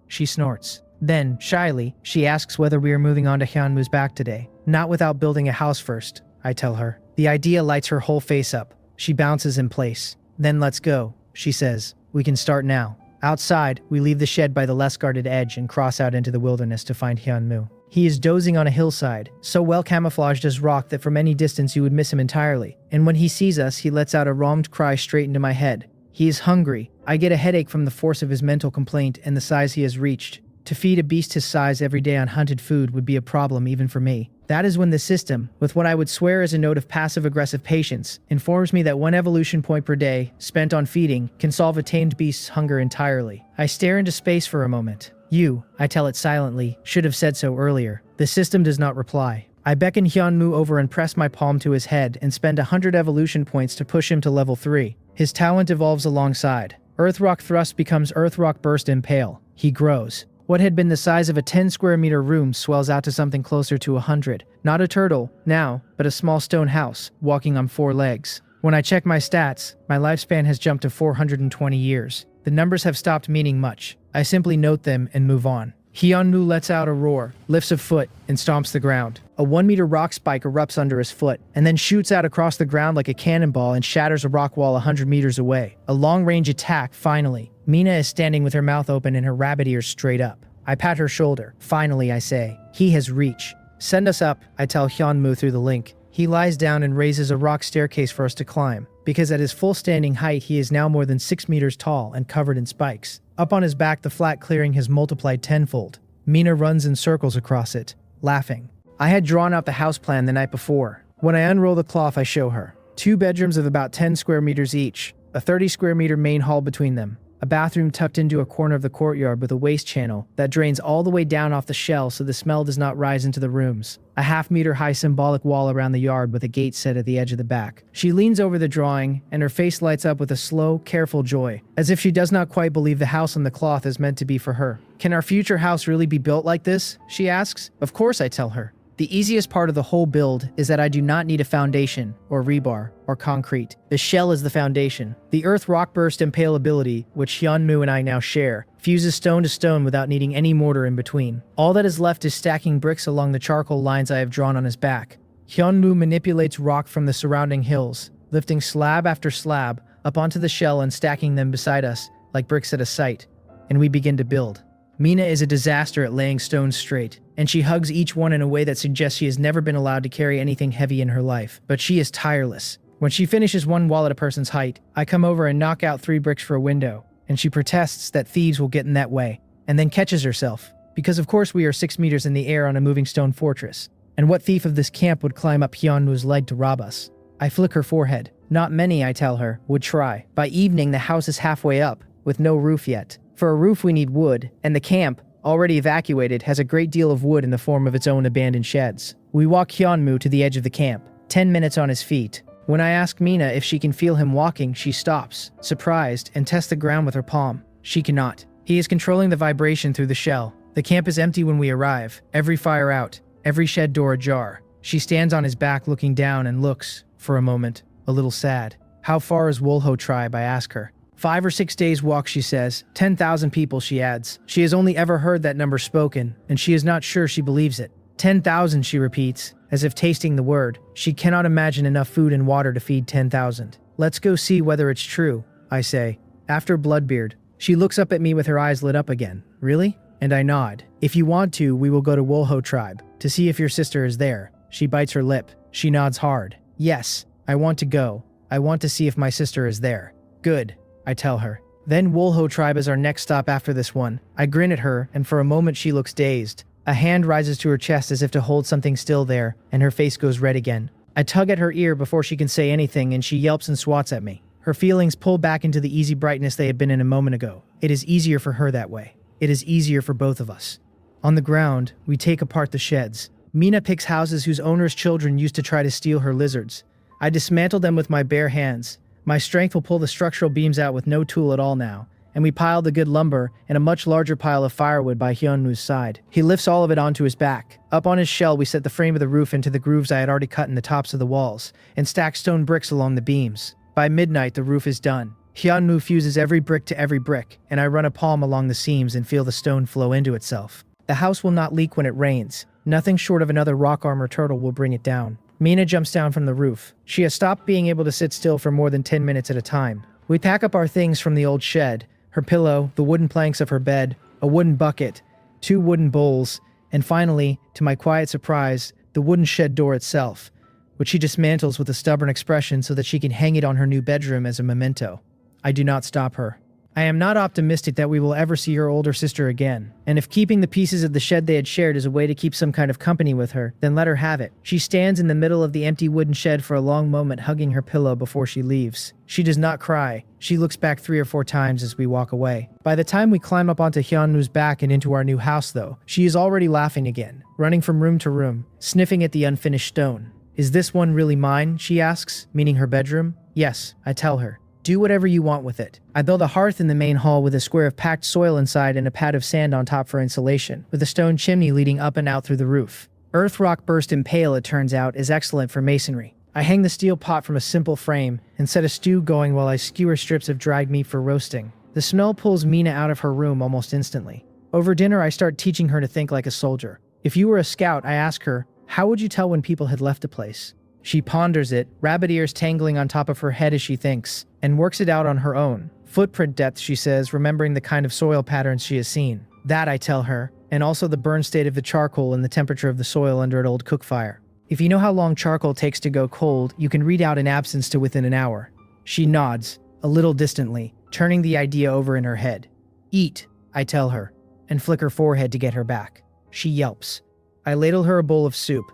she snorts. Then, shyly, she asks whether we are moving on to Hyunwoo's back today. Not without building a house first, I tell her. The idea lights her whole face up. She bounces in place. Then let's go, she says. We can start now. Outside, we leave the shed by the less guarded edge and cross out into the wilderness to find Hyunwoo. He is dozing on a hillside, so well camouflaged as rock that from any distance you would miss him entirely. And when he sees us, he lets out a wronged cry straight into my head. He is hungry. I get a headache from the force of his mental complaint and the size he has reached. To feed a beast his size every day on hunted food would be a problem even for me. That is when the system, with what I would swear is a note of passive-aggressive patience, informs me that 1 evolution point per day, spent on feeding, can solve a tamed beast's hunger entirely. I stare into space for a moment. You, I tell it silently, should have said so earlier. The system does not reply. I beckon Hyunwoo over and press my palm to his head and spend 100 evolution points to push him to level 3. His talent evolves alongside. Earth Rock Thrust becomes Earth Rock Burst Impale. He grows. What had been the size of a 10 square meter room swells out to something closer to 100. Not a turtle, now, but a small stone house, walking on 4 legs. When I check my stats, my lifespan has jumped to 420 years. The numbers have stopped meaning much. I simply note them and move on. Hyunwoo lets out a roar, lifts a foot, and stomps the ground. A 1-meter rock spike erupts under his foot, and then shoots out across the ground like a cannonball and shatters a rock wall 100 meters away. A long-range attack, finally. Mina is standing with her mouth open and her rabbit ears straight up. I pat her shoulder. Finally, I say. He has reach. Send us up, I tell Hyunmoo through the link. He lies down and raises a rock staircase for us to climb, because at his full standing height he is now more than 6 meters tall and covered in spikes. Up on his back the flat clearing has multiplied tenfold. Mina runs in circles across it, laughing. I had drawn out the house plan the night before. When I unroll the cloth I show her. 2 bedrooms of about 10 square meters each, a 30 square meter main hall between them, a bathroom tucked into a corner of the courtyard with a waste channel that drains all the way down off the shell so the smell does not rise into the rooms, a half-meter high symbolic wall around the yard with a gate set at the edge of the back. She leans over the drawing, and her face lights up with a slow, careful joy, as if she does not quite believe the house on the cloth is meant to be for her. Can our future house really be built like this? She asks. Of course, I tell her. The easiest part of the whole build is that I do not need a foundation, or rebar, or concrete. The shell is the foundation. The earth rock burst impale ability, which Hyunmoo and I now share, fuses stone to stone without needing any mortar in between. All that is left is stacking bricks along the charcoal lines I have drawn on his back. Hyunmoo manipulates rock from the surrounding hills, lifting slab after slab up onto the shell and stacking them beside us, like bricks at a site, and we begin to build. Mina is a disaster at laying stones straight, and she hugs each one in a way that suggests she has never been allowed to carry anything heavy in her life. But she is tireless. When she finishes one wall at a person's height, I come over and knock out 3 bricks for a window, and she protests that thieves will get in that way, and then catches herself, because of course we are 6 meters in the air on a moving stone fortress. And what thief of this camp would climb up Hyunwoo's leg to rob us? I flick her forehead. Not many, I tell her, would try. By evening the house is halfway up, with no roof yet. For a roof we need wood, and the camp, already evacuated, has a great deal of wood in the form of its own abandoned sheds. We walk Hyunmoo to the edge of the camp, 10 minutes on his feet. When I ask Mina if she can feel him walking, she stops, surprised, and tests the ground with her palm. She cannot. He is controlling the vibration through the shell. The camp is empty when we arrive, every fire out, every shed door ajar. She stands on his back looking down and looks, for a moment, a little sad. How far is Wolho tribe, I ask her. 5 or 6 days walk, she says. 10,000 people, she adds. She has only ever heard that number spoken, and she is not sure she believes it. 10,000, she repeats, as if tasting the word. She cannot imagine enough food and water to feed 10,000. Let's go see whether it's true, I say. After Bloodbeard, she looks up at me with her eyes lit up again. Really? And I nod. If you want to, we will go to Wolho tribe, to see if your sister is there. She bites her lip. She nods hard. Yes, I want to go. I want to see if my sister is there. Good, I tell her. Then Wolho tribe is our next stop after this one. I grin at her, and for a moment she looks dazed. A hand rises to her chest as if to hold something still there, and her face goes red again. I tug at her ear before she can say anything, and she yelps and swats at me. Her feelings pull back into the easy brightness they had been in a moment ago. It is easier for her that way. It is easier for both of us. On the ground, we take apart the sheds. Mina picks houses whose owners' children used to try to steal her lizards. I dismantle them with my bare hands. My strength will pull the structural beams out with no tool at all now, and we pile the good lumber and a much larger pile of firewood by Hyunwoo's side. He lifts all of it onto his back. Up on his shell we set the frame of the roof into the grooves I had already cut in the tops of the walls, and stack stone bricks along the beams. By midnight the roof is done. Hyunwoo fuses every brick to every brick, and I run a palm along the seams and feel the stone flow into itself. The house will not leak when it rains. Nothing short of another rock armor turtle will bring it down. Mina jumps down from the roof. She has stopped being able to sit still for more than 10 minutes at a time. We pack up our things from the old shed, her pillow, the wooden planks of her bed, a wooden bucket, 2 wooden bowls, and finally, to my quiet surprise, the wooden shed door itself, which she dismantles with a stubborn expression so that she can hang it on her new bedroom as a memento. I do not stop her. I am not optimistic that we will ever see her older sister again, and if keeping the pieces of the shed they had shared is a way to keep some kind of company with her, then let her have it. She stands in the middle of the empty wooden shed for a long moment hugging her pillow before she leaves. She does not cry. She looks back 3 or 4 times as we walk away. By the time we climb up onto Hyunwoo's back and into our new house though, she is already laughing again, running from room to room, sniffing at the unfinished stone. Is this one really mine? She asks, meaning her bedroom. Yes, I tell her. Do whatever you want with it. I build a hearth in the main hall with a square of packed soil inside and a pad of sand on top for insulation, with a stone chimney leading up and out through the roof. Earth rock burst impale, it turns out, is excellent for masonry. I hang the steel pot from a simple frame and set a stew going while I skewer strips of dried meat for roasting. The smell pulls Mina out of her room almost instantly. Over dinner, I start teaching her to think like a soldier. If you were a scout, I ask her, how would you tell when people had left a place? She ponders it, rabbit ears tangling on top of her head as she thinks, and works it out on her own. Footprint depth, she says, remembering the kind of soil patterns she has seen. That, I tell her, and also the burn state of the charcoal and the temperature of the soil under an old cook fire. If you know how long charcoal takes to go cold, you can read out an absence to within an hour. She nods, a little distantly, turning the idea over in her head. Eat, I tell her, and flick her forehead to get her back. She yelps. I ladle her a bowl of soup.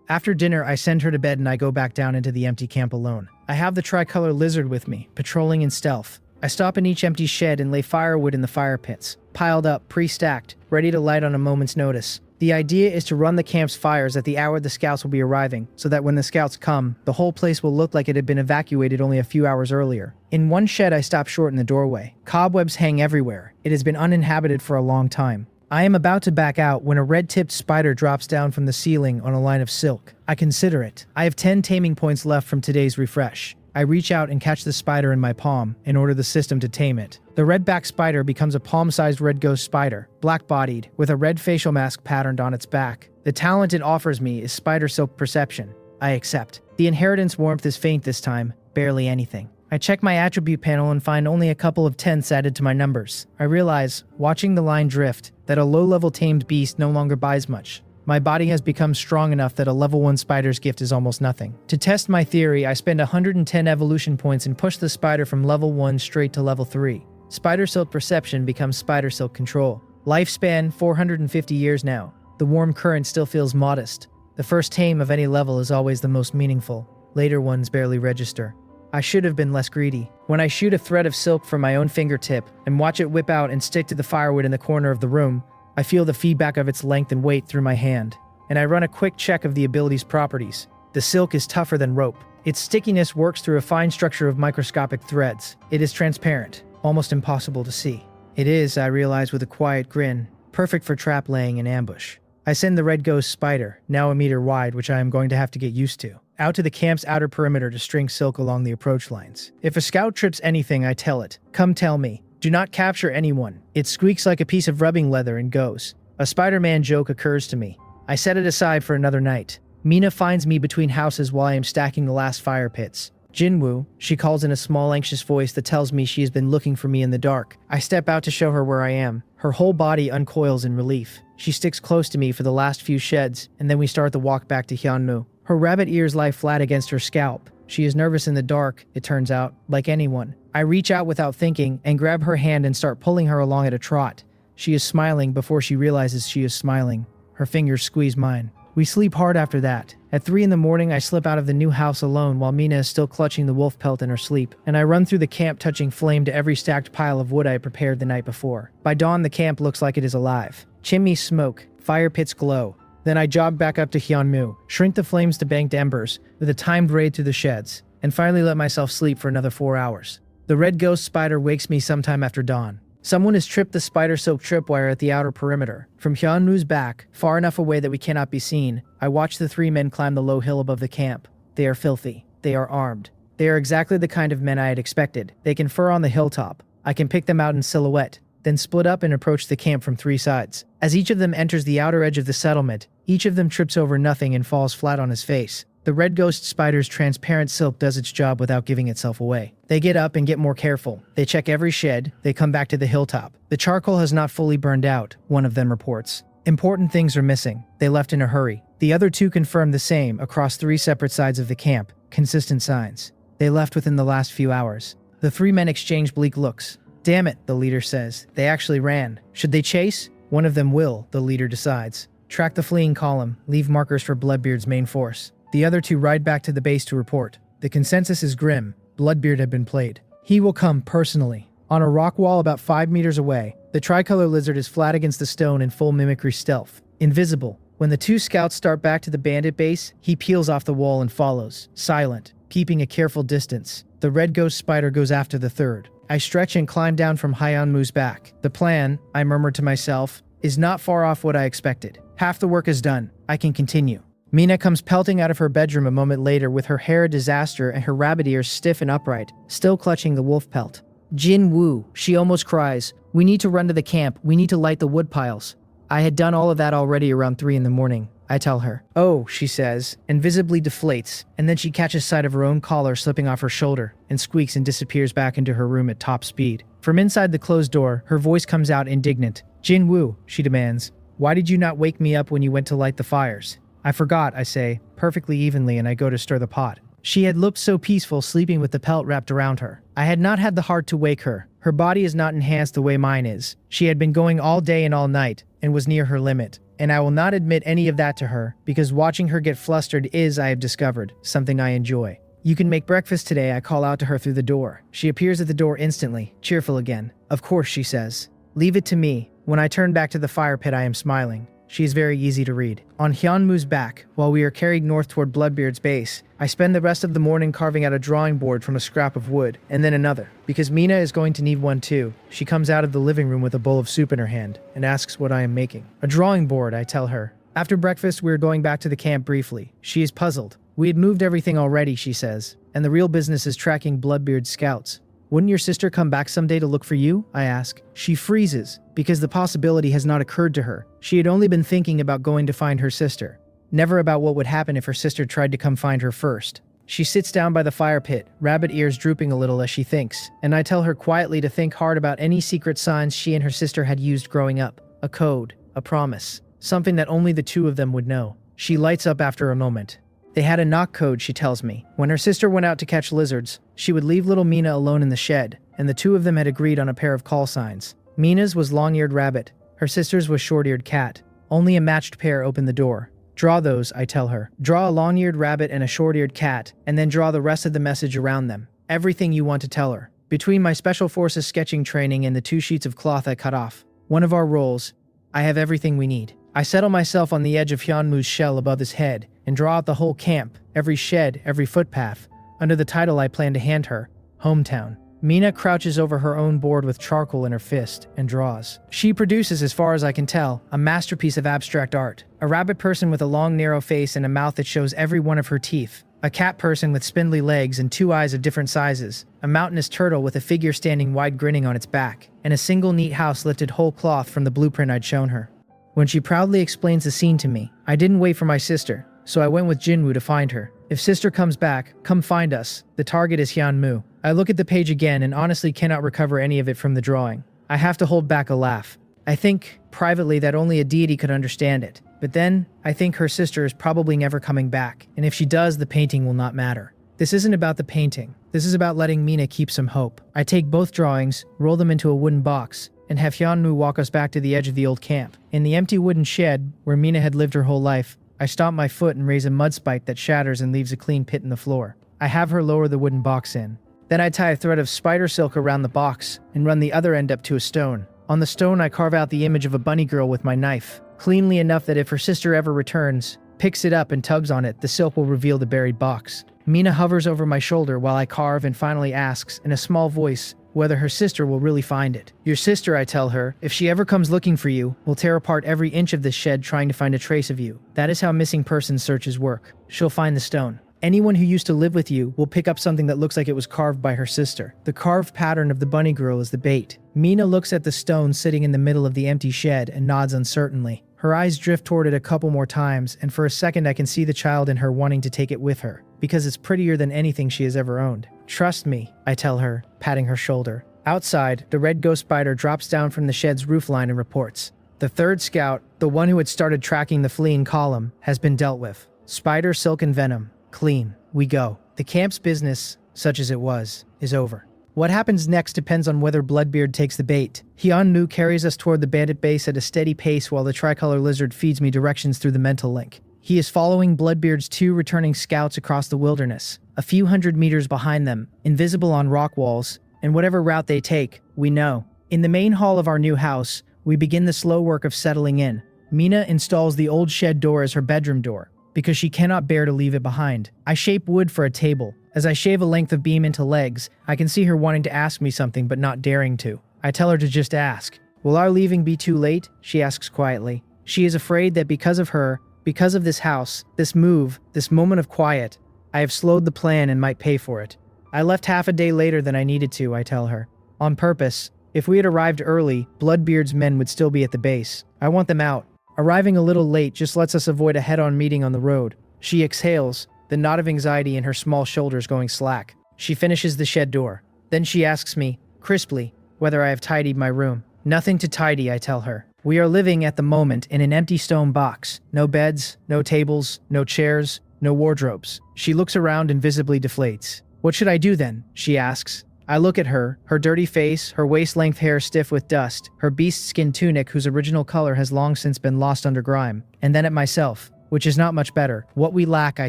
After dinner, I send her to bed and I go back down into the empty camp alone. I have the tricolor lizard with me, patrolling in stealth. I stop in each empty shed and lay firewood in the fire pits, piled up, pre-stacked, ready to light on a moment's notice. The idea is to run the camp's fires at the hour the scouts will be arriving, so that when the scouts come, the whole place will look like it had been evacuated only a few hours earlier. In one shed, I stop short in the doorway. Cobwebs hang everywhere. It has been uninhabited for a long time. I am about to back out when a red-tipped spider drops down from the ceiling on a line of silk. I consider it. I have 10 taming points left from today's refresh. I reach out and catch the spider in my palm and order the system to tame it. The red-backed spider becomes a palm-sized red ghost spider, black-bodied, with a red facial mask patterned on its back. The talent it offers me is spider silk perception. I accept. The inheritance warmth is faint this time, barely anything. I check my attribute panel and find only a couple of 10s added to my numbers. I realize, watching the line drift, that a low-level tamed beast no longer buys much. My body has become strong enough that a level 1 spider's gift is almost nothing. To test my theory, I spend 110 evolution points and push the spider from level 1 straight to level 3. Spider silk perception becomes spider silk control. Lifespan 450 years now. The warm current still feels modest. The first tame of any level is always the most meaningful. Later ones barely register. I should have been less greedy. When I shoot a thread of silk from my own fingertip and watch it whip out and stick to the firewood in the corner of the room, I feel the feedback of its length and weight through my hand, and I run a quick check of the ability's properties. The silk is tougher than rope. Its stickiness works through a fine structure of microscopic threads. It is transparent, almost impossible to see. It is, I realize with a quiet grin, perfect for trap laying and ambush. I send the red ghost spider, now a meter wide, which I am going to have to get used to, out to the camp's outer perimeter to string silk along the approach lines. If a scout trips anything, I tell it, come tell me. Do not capture anyone. It squeaks like a piece of rubbing leather and goes. A Spider-Man joke occurs to me. I set it aside for another night. Mina finds me between houses while I am stacking the last fire pits. Jinwoo, she calls in a small anxious voice that tells me she has been looking for me in the dark. I step out to show her where I am. Her whole body uncoils in relief. She sticks close to me for the last few sheds, and then we start the walk back to Hyunmoo. Her rabbit ears lie flat against her scalp. She is nervous in the dark, it turns out, like anyone. I reach out without thinking and grab her hand and start pulling her along at a trot. She is smiling before she realizes she is smiling. Her fingers squeeze mine. We sleep hard after that. At 3 in the morning, I slip out of the new house alone while Mina is still clutching the wolf pelt in her sleep, and I run through the camp touching flame to every stacked pile of wood I prepared the night before. By dawn, the camp looks like it is alive. Chimneys smoke, fire pits glow. Then I jog back up to Hyunmoo, shrink the flames to banked embers with a timed raid through the sheds, and finally let myself sleep for another 4 hours. The red ghost spider wakes me sometime after dawn. Someone has tripped the spider silk tripwire at the outer perimeter. From Hyunwoo's back, far enough away that we cannot be seen, I watch the 3 men climb the low hill above the camp. They are filthy. They are armed. They are exactly the kind of men I had expected. They confer on the hilltop. I can pick them out in silhouette, then split up and approach the camp from 3 sides. As each of them enters the outer edge of the settlement, each of them trips over nothing and falls flat on his face. The red ghost spider's transparent silk does its job without giving itself away. They get up and get more careful. They check every shed. They come back to the hilltop. The charcoal has not fully burned out, one of them reports. Important things are missing. They left in a hurry. The other 2 confirm the same across 3 separate sides of the camp. Consistent signs. They left within the last few hours. The 3 men exchange bleak looks. Damn it, the leader says. They actually ran. Should they chase? One of them will, the leader decides. Track the fleeing column. Leave markers for Bloodbeard's main force. The other 2 ride back to the base to report. The consensus is grim. Bloodbeard had been played. He will come personally. On a rock wall about 5 meters away, the tricolor lizard is flat against the stone in full mimicry stealth. Invisible. When the 2 scouts start back to the bandit base, he peels off the wall and follows, silent, keeping a careful distance. The red ghost spider goes after the 3rd. I stretch and climb down from Hyunwoo's back. The plan, I murmur to myself, is not far off what I expected. Half the work is done. I can continue. Mina comes pelting out of her bedroom a moment later with her hair a disaster and her rabbit ears stiff and upright, still clutching the wolf pelt. Jinwoo, she almost cries. We need to run to the camp. We need to light the wood piles. I had done all of that already around 3 in the morning, I tell her. Oh, she says, and visibly deflates, and then she catches sight of her own collar slipping off her shoulder and squeaks and disappears back into her room at top speed. From inside the closed door, her voice comes out indignant. Jinwoo, she demands. Why did you not wake me up when you went to light the fires? I forgot, I say, perfectly evenly, and I go to stir the pot. She had looked so peaceful sleeping with the pelt wrapped around her. I had not had the heart to wake her. Her body is not enhanced the way mine is. She had been going all day and all night, and was near her limit. And I will not admit any of that to her, because watching her get flustered is, I have discovered, something I enjoy. You can make breakfast today, I call out to her through the door. She appears at the door instantly, cheerful again. Of course, she says. Leave it to me. When I turn back to the fire pit, I am smiling. She is very easy to read. On Hyunwoo's back, while we are carried north toward Bloodbeard's base, I spend the rest of the morning carving out a drawing board from a scrap of wood, and then another. Because Mina is going to need one too. She comes out of the living room with a bowl of soup in her hand, and asks what I am making. A drawing board, I tell her. After breakfast, we are going back to the camp briefly. She is puzzled. We had moved everything already, she says, and the real business is tracking Bloodbeard's scouts. Wouldn't your sister come back someday to look for you? I ask. She freezes, because the possibility has not occurred to her. She had only been thinking about going to find her sister. Never about what would happen if her sister tried to come find her first. She sits down by the fire pit, rabbit ears drooping a little as she thinks, and I tell her quietly to think hard about any secret signs she and her sister had used growing up. A code, a promise, something that only the two of them would know. She lights up after a moment. They had a knock code, she tells me. When her sister went out to catch lizards, she would leave little Mina alone in the shed, and the two of them had agreed on a pair of call signs. Mina's was long-eared rabbit, her sister's was short-eared cat. Only a matched pair opened the door. Draw those, I tell her. Draw a long-eared rabbit and a short-eared cat, and then draw the rest of the message around them. Everything you want to tell her. Between my special forces sketching training and the 2 sheets of cloth I cut off, one of our rolls, I have everything we need. I settle myself on the edge of Hyunwoo's shell above his head and draw out the whole camp, every shed, every footpath, under the title I plan to hand her, Hometown. Mina crouches over her own board with charcoal in her fist and draws. She produces, as far as I can tell, a masterpiece of abstract art. A rabbit person with a long narrow face and a mouth that shows every one of her teeth. A cat person with spindly legs and 2 eyes of different sizes. A mountainous turtle with a figure standing wide grinning on its back. And a single neat house lifted whole cloth from the blueprint I'd shown her. When she proudly explains the scene to me, I didn't wait for my sister, so I went with Jinwoo to find her. If sister comes back, come find us. The target is Hyunwoo. I look at the page again and honestly cannot recover any of it from the drawing. I have to hold back a laugh. I think, privately, that only a deity could understand it. But then, I think her sister is probably never coming back, and if she does, the painting will not matter. This isn't about the painting. This is about letting Mina keep some hope. I take both drawings, roll them into a wooden box, and have Hyunwoo walk us back to the edge of the old camp. In the empty wooden shed, where Mina had lived her whole life, I stomp my foot and raise a mud spike that shatters and leaves a clean pit in the floor. I have her lower the wooden box in. Then I tie a thread of spider silk around the box and run the other end up to a stone. On the stone, I carve out the image of a bunny girl with my knife, cleanly enough that if her sister ever returns, picks it up and tugs on it, the silk will reveal the buried box. Mina hovers over my shoulder while I carve and finally asks, in a small voice, whether her sister will really find it. Your sister, I tell her, if she ever comes looking for you, will tear apart every inch of this shed trying to find a trace of you. That is how missing persons searches work. She'll find the stone. Anyone who used to live with you will pick up something that looks like it was carved by her sister. The carved pattern of the bunny girl is the bait. Mina looks at the stone sitting in the middle of the empty shed and nods uncertainly. Her eyes drift toward it a couple more times, and for a second I can see the child in her wanting to take it with her, because it's prettier than anything she has ever owned. Trust me, I tell her, patting her shoulder. Outside, the red ghost spider drops down from the shed's roofline and reports. The third scout, the one who had started tracking the fleeing column, has been dealt with. Spider, silk, and venom. Clean. We go. The camp's business, such as it was, is over. What happens next depends on whether Bloodbeard takes the bait. Hyunwoo carries us toward the bandit base at a steady pace while the tricolor lizard feeds me directions through the mental link. He is following Bloodbeard's 2 returning scouts across the wilderness, a few hundred meters behind them, invisible on rock walls, and whatever route they take, we know. In the main hall of our new house, we begin the slow work of settling in. Mina installs the old shed door as her bedroom door, because she cannot bear to leave it behind. I shape wood for a table. As I shave a length of beam into legs, I can see her wanting to ask me something but not daring to. I tell her to just ask. Will our leaving be too late? She asks quietly. She is afraid that because of her, because of this house, this move, this moment of quiet, I have slowed the plan and might pay for it. I left half a day later than I needed to, I tell her. On purpose. If we had arrived early, Bloodbeard's men would still be at the base. I want them out. Arriving a little late just lets us avoid a head-on meeting on the road. She exhales, the knot of anxiety in her small shoulders going slack. She finishes the shed door. Then she asks me, crisply, whether I have tidied my room. Nothing to tidy, I tell her. We are living at the moment in an empty stone box. No beds, no tables, no chairs, no wardrobes. She looks around and visibly deflates. What should I do then? She asks. I look at her dirty face, her waist-length hair stiff with dust, her beast-skin tunic whose original color has long since been lost under grime, and then at myself, which is not much better. What we lack, I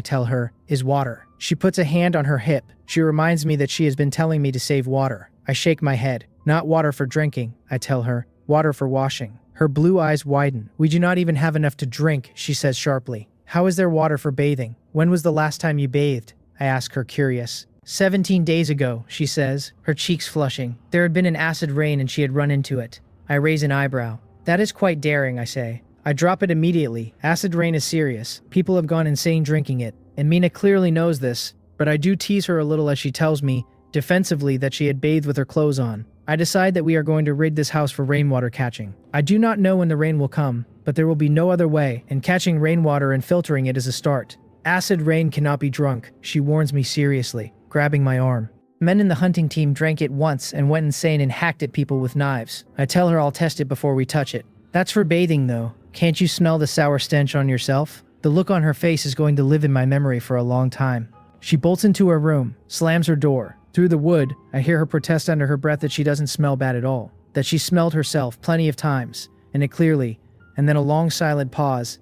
tell her, is water. She puts a hand on her hip. She reminds me that she has been telling me to save water. I shake my head. Not water for drinking, I tell her. Water for washing. Her blue eyes widen. We do not even have enough to drink, she says sharply. How is there water for bathing? When was the last time you bathed? I ask her, curious. 17 days ago, she says, her cheeks flushing. There had been an acid rain and she had run into it. I raise an eyebrow. That is quite daring, I say. I drop it immediately. Acid rain is serious. People have gone insane drinking it. And Mina clearly knows this, but I do tease her a little as she tells me, defensively, that she had bathed with her clothes on. I decide that we are going to rig this house for rainwater catching. I do not know when the rain will come, but there will be no other way, and catching rainwater and filtering it is a start. Acid rain cannot be drunk, she warns me seriously, grabbing my arm. Men in the hunting team drank it once and went insane and hacked at people with knives. I tell her I'll test it before we touch it. That's for bathing though. Can't you smell the sour stench on yourself? The look on her face is going to live in my memory for a long time. She bolts into her room, slams her door. Through the wood, I hear her protest under her breath that she doesn't smell bad at all. That she smelled herself plenty of times, and it clearly, and then a long silent pause,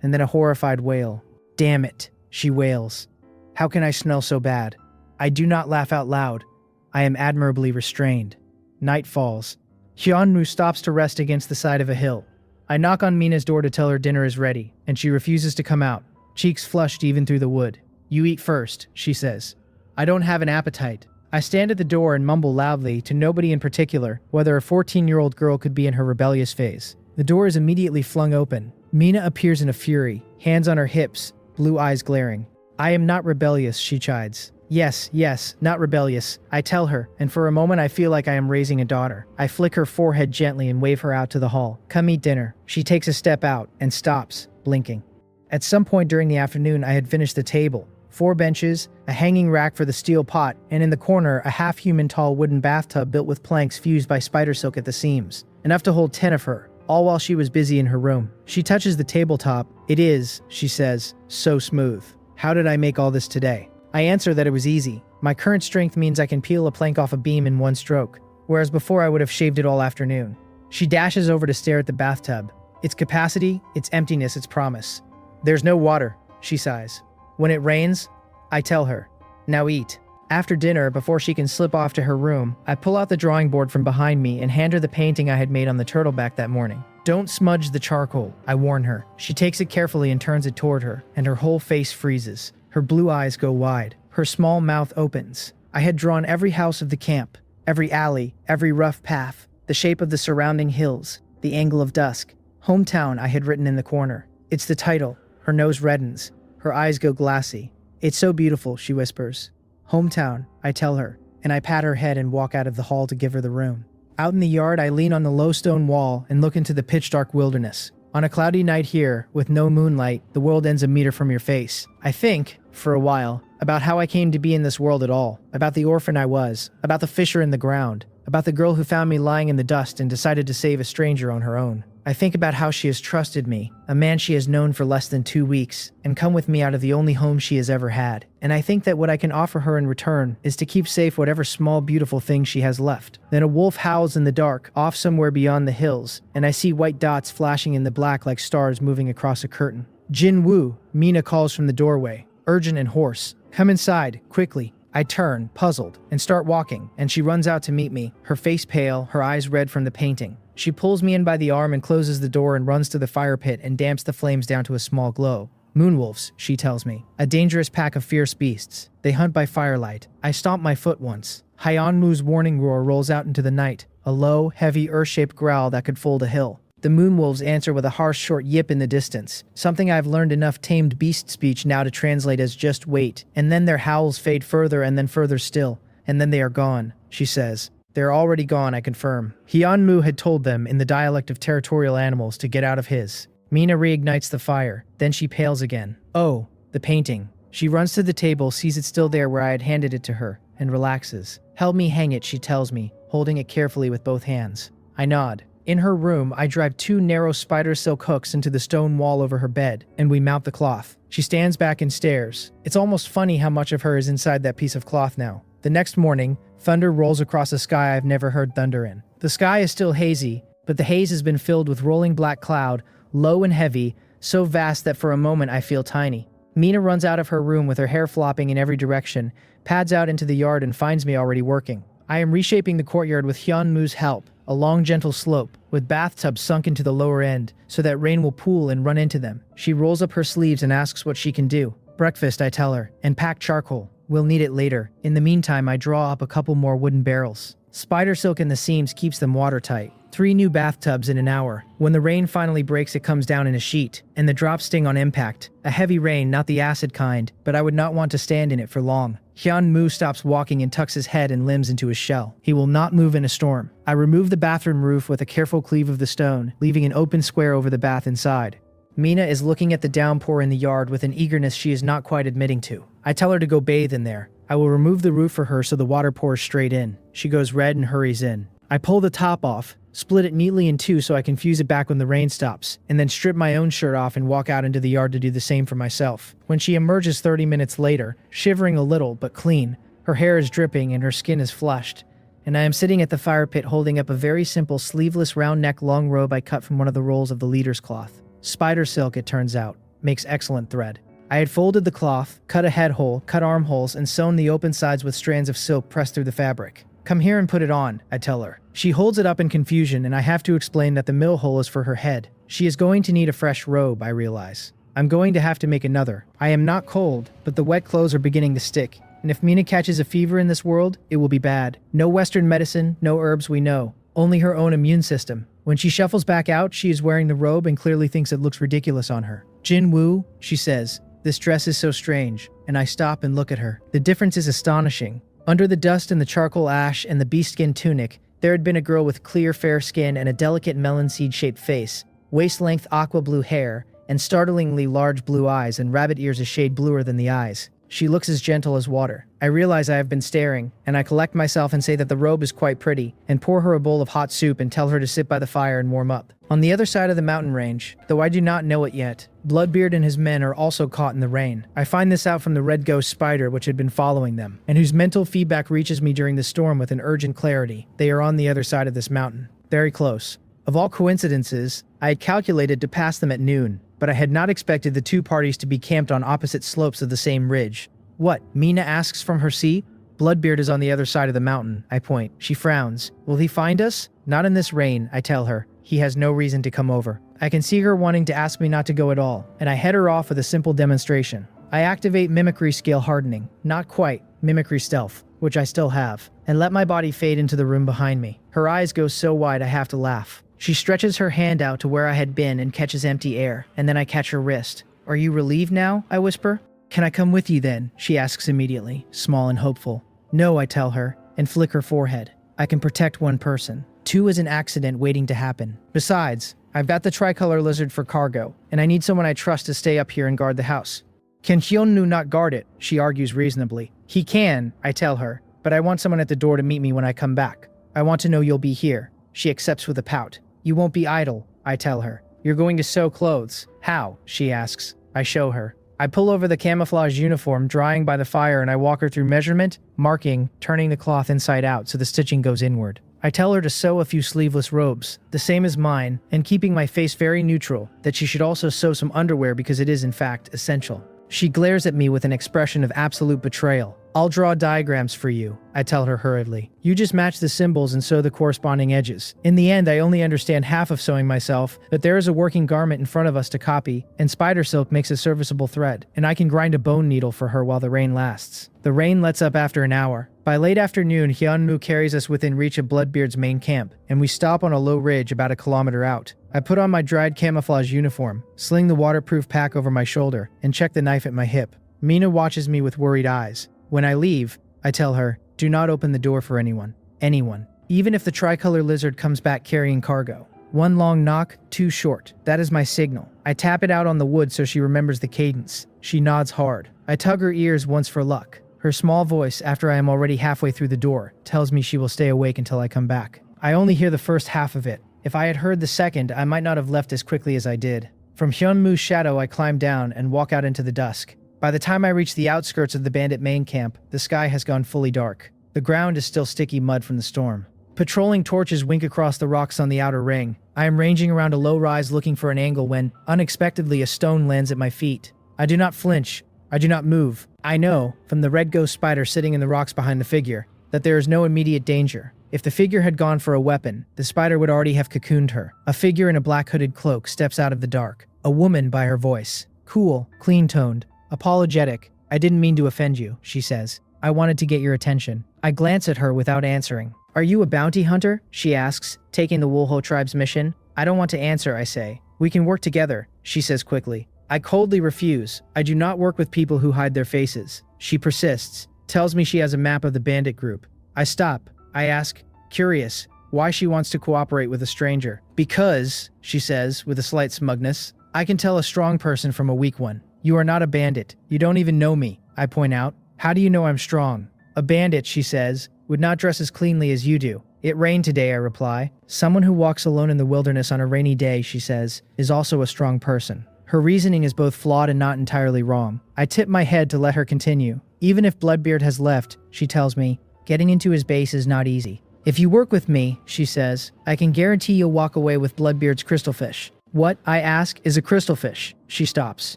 and then a horrified wail. Damn it, she wails. How can I smell so bad? I do not laugh out loud. I am admirably restrained. Night falls. Hyunwoo stops to rest against the side of a hill. I knock on Mina's door to tell her dinner is ready, and she refuses to come out, cheeks flushed even through the wood. You eat first, she says. I don't have an appetite. I stand at the door and mumble loudly to nobody in particular whether a 14-year-old girl could be in her rebellious phase. The door is immediately flung open. Mina appears in a fury, hands on her hips, blue eyes glaring. I am not rebellious, she chides. Yes, not rebellious, I tell her, and for a moment I feel like I am raising a daughter. I flick her forehead gently and wave her out to the hall. Come eat dinner. She takes a step out and stops, blinking. At some point during the afternoon I had finished the table. 4 benches, a hanging rack for the steel pot, and in the corner a half-human tall wooden bathtub built with planks fused by spider silk at the seams. Enough to hold 10 of her, all while she was busy in her room. She touches the tabletop. It is, she says, so smooth. How did I make all this today? I answer that it was easy. My current strength means I can peel a plank off a beam in one stroke, whereas before I would have shaved it all afternoon. She dashes over to stare at the bathtub. Its capacity, its emptiness, its promise. There's no water, she sighs. When it rains, I tell her, now eat. After dinner, before she can slip off to her room, I pull out the drawing board from behind me and hand her the painting I had made on the turtleback that morning. Don't smudge the charcoal, I warn her. She takes it carefully and turns it toward her, and her whole face freezes. Her blue eyes go wide. Her small mouth opens. I had drawn every house of the camp, every alley, every rough path, the shape of the surrounding hills, the angle of dusk. Hometown I had written in the corner. It's the title. Her nose reddens. Her eyes go glassy. It's so beautiful, she whispers. Hometown, I tell her, and I pat her head and walk out of the hall to give her the room. Out in the yard, I lean on the low stone wall and look into the pitch-dark wilderness. On a cloudy night here, with no moonlight, the world ends a meter from your face. I think, for a while, about how I came to be in this world at all, about the orphan I was, about the fissure in the ground, about the girl who found me lying in the dust and decided to save a stranger on her own. I think about how she has trusted me, a man she has known for less than 2 weeks, and come with me out of the only home she has ever had. And I think that what I can offer her in return is to keep safe whatever small beautiful thing she has left. Then a wolf howls in the dark, off somewhere beyond the hills, and I see white dots flashing in the black like stars moving across a curtain. Jinwoo, Mina calls from the doorway, urgent and hoarse. Come inside, quickly. I turn, puzzled, and start walking, and she runs out to meet me, her face pale, her eyes red from the painting. She pulls me in by the arm and closes the door and runs to the fire pit and damps the flames down to a small glow. Moonwolves, she tells me. A dangerous pack of fierce beasts. They hunt by firelight. I stomp my foot once. Hyunwoo's warning roar rolls out into the night, a low, heavy, earth-shaped growl that could fold a hill. The moonwolves answer with a harsh, short yip in the distance, something I've learned enough tamed beast speech now to translate as just wait, and then their howls fade further and then further still, and then they are gone, she says. They're already gone, I confirm. Hyunwoo had told them, in the dialect of territorial animals, to get out of his. Mina reignites the fire, then she pales again. Oh, the painting. She runs to the table, sees it still there where I had handed it to her, and relaxes. Help me hang it, she tells me, holding it carefully with both hands. I nod. In her room, I drive 2 narrow spider silk hooks into the stone wall over her bed, and we mount the cloth. She stands back and stares. It's almost funny how much of her is inside that piece of cloth now. The next morning, thunder rolls across a sky I've never heard thunder in. The sky is still hazy, but the haze has been filled with rolling black cloud, low and heavy, so vast that for a moment I feel tiny. Mina runs out of her room with her hair flopping in every direction, pads out into the yard and finds me already working. I am reshaping the courtyard with Hyunwoo's help, a long gentle slope, with bathtubs sunk into the lower end, so that rain will pool and run into them. She rolls up her sleeves and asks what she can do. Breakfast, I tell her, and pack charcoal. We'll need it later. In the meantime, I draw up a couple more wooden barrels. Spider silk in the seams keeps them watertight. 3 new bathtubs in an hour. When the rain finally breaks, it comes down in a sheet, and the drops sting on impact. A heavy rain, not the acid kind, but I would not want to stand in it for long. Hyunwoo stops walking and tucks his head and limbs into his shell. He will not move in a storm. I remove the bathroom roof with a careful cleave of the stone, leaving an open square over the bath inside. Mina is looking at the downpour in the yard with an eagerness she is not quite admitting to. I tell her to go bathe in there. I will remove the roof for her so the water pours straight in. She goes red and hurries in. I pull the top off, split it neatly in 2 so I can fuse it back when the rain stops, and then strip my own shirt off and walk out into the yard to do the same for myself. When she emerges 30 minutes later, shivering a little but clean, her hair is dripping and her skin is flushed, and I am sitting at the fire pit holding up a very simple sleeveless round neck long robe I cut from one of the rolls of the leader's cloth. Spider silk, it turns out, makes excellent thread. I had folded the cloth, cut a head hole, cut armholes, and sewn the open sides with strands of silk pressed through the fabric. Come here and put it on, I tell her. She holds it up in confusion, and I have to explain that the mill hole is for her head. She is going to need a fresh robe, I realize. I'm going to have to make another. I am not cold, but the wet clothes are beginning to stick. And if Mina catches a fever in this world, it will be bad. No Western medicine, no herbs we know. Only her own immune system. When she shuffles back out, she is wearing the robe and clearly thinks it looks ridiculous on her. Jinwoo, she says, this dress is so strange. And I stop and look at her. The difference is astonishing. Under the dust and the charcoal ash and the bee-skin tunic, there had been a girl with clear, fair skin and a delicate melon seed-shaped face, waist-length aqua blue hair, and startlingly large blue eyes and rabbit ears a shade bluer than the eyes. She looks as gentle as water. I realize I have been staring, and I collect myself and say that the robe is quite pretty, and pour her a bowl of hot soup and tell her to sit by the fire and warm up. On the other side of the mountain range, though I do not know it yet, Bloodbeard and his men are also caught in the rain. I find this out from the red ghost spider which had been following them, and whose mental feedback reaches me during the storm with an urgent clarity. They are on the other side of this mountain. Very close. Of all coincidences, I had calculated to pass them at noon, but I had not expected the 2 parties to be camped on opposite slopes of the same ridge. What? Mina asks from her seat. Bloodbeard is on the other side of the mountain, I point. She frowns. Will he find us? Not in this rain, I tell her. He has no reason to come over. I can see her wanting to ask me not to go at all, and I head her off with a simple demonstration. I activate mimicry scale hardening. Not quite. Mimicry stealth, which I still have, and let my body fade into the room behind me. Her eyes go so wide I have to laugh. She stretches her hand out to where I had been and catches empty air, and then I catch her wrist. Are you relieved now? I whisper. Can I come with you then? She asks immediately, small and hopeful. No, I tell her, and flick her forehead. I can protect 1 person. 2 is an accident waiting to happen. Besides, I've got the tricolor lizard for cargo, and I need someone I trust to stay up here and guard the house. Can Hyunwoo not guard it? She argues reasonably. He can, I tell her, but I want someone at the door to meet me when I come back. I want to know you'll be here. She accepts with a pout. You won't be idle, I tell her. You're going to sew clothes. How? She asks. I show her. I pull over the camouflage uniform drying by the fire and I walk her through measurement, marking, turning the cloth inside out so the stitching goes inward. I tell her to sew a few sleeveless robes, the same as mine, and keeping my face very neutral, that she should also sew some underwear because it is in fact essential. She glares at me with an expression of absolute betrayal. I'll draw diagrams for you, I tell her hurriedly. You just match the symbols and sew the corresponding edges. In the end, I only understand half of sewing myself, but there is a working garment in front of us to copy, and spider silk makes a serviceable thread, and I can grind a bone needle for her while the rain lasts. The rain lets up after an hour. By late afternoon, Hyunwoo carries us within reach of Bloodbeard's main camp, and we stop on a low ridge about a kilometer out. I put on my dried camouflage uniform, sling the waterproof pack over my shoulder, and check the knife at my hip. Mina watches me with worried eyes. When I leave, I tell her, do not open the door for anyone. Anyone. Even if the tricolor lizard comes back carrying cargo. 1 long knock, 2 short. That is my signal. I tap it out on the wood so she remembers the cadence. She nods hard. I tug her ears once for luck. Her small voice, after I am already halfway through the door, tells me she will stay awake until I come back. I only hear the first half of it, If I had heard the second, I might not have left as quickly as I did. From Hyunmu's shadow, I climb down and walk out into the dusk. By the time I reach the outskirts of the bandit main camp, the sky has gone fully dark. The ground is still sticky mud from the storm. Patrolling torches wink across the rocks on the outer ring. I am ranging around a low rise looking for an angle when, unexpectedly, a stone lands at my feet. I do not flinch. I do not move. I know, from the red ghost spider sitting in the rocks behind the figure, that there is no immediate danger. If the figure had gone for a weapon, the spider would already have cocooned her. A figure in a black hooded cloak steps out of the dark. A woman by her voice. Cool, clean-toned, apologetic. I didn't mean to offend you, she says. I wanted to get your attention. I glance at her without answering. Are you a bounty hunter? She asks, taking the Wolho tribe's mission. I don't want to answer, I say. We can work together, she says quickly. I coldly refuse. I do not work with people who hide their faces. She persists, tells me she has a map of the bandit group. I stop. I ask, curious, why she wants to cooperate with a stranger. Because, she says, with a slight smugness, I can tell a strong person from a weak one. You are not a bandit. You don't even know me, I point out. How do you know I'm strong? A bandit, she says, would not dress as cleanly as you do. It rained today, I reply. Someone who walks alone in the wilderness on a rainy day, she says, is also a strong person. Her reasoning is both flawed and not entirely wrong. I tip my head to let her continue. Even if Bloodbeard has left, she tells me, getting into his base is not easy. If you work with me, she says, I can guarantee you'll walk away with Bloodbeard's crystalfish. What, I ask, is a crystalfish? She stops.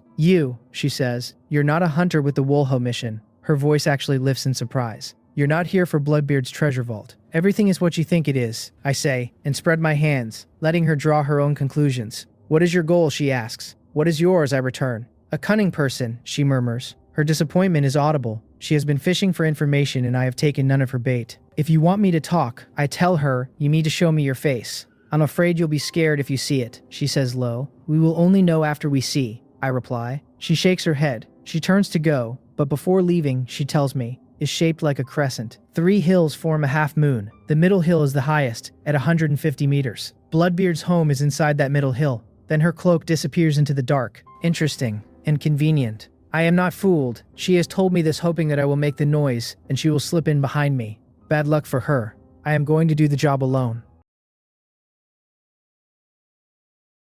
You, she says, you're not a hunter with the Wolho mission. Her voice actually lifts in surprise. You're not here for Bloodbeard's treasure vault. Everything is what you think it is, I say, and spread my hands, letting her draw her own conclusions. What is your goal, she asks. What is yours, I return. A cunning person, she murmurs. Her disappointment is audible. She has been fishing for information and I have taken none of her bait. If you want me to talk, I tell her, you need to show me your face. I'm afraid you'll be scared if you see it, she says low. We will only know after we see, I reply. She shakes her head. She turns to go, but before leaving, she tells me, is shaped like a crescent. 3 hills form a half moon. The middle hill is the highest, at 150 meters. Bloodbeard's home is inside that middle hill. Then her cloak disappears into the dark. Interesting and convenient. I am not fooled. She has told me this hoping that I will make the noise, and she will slip in behind me. Bad luck for her. I am going to do the job alone.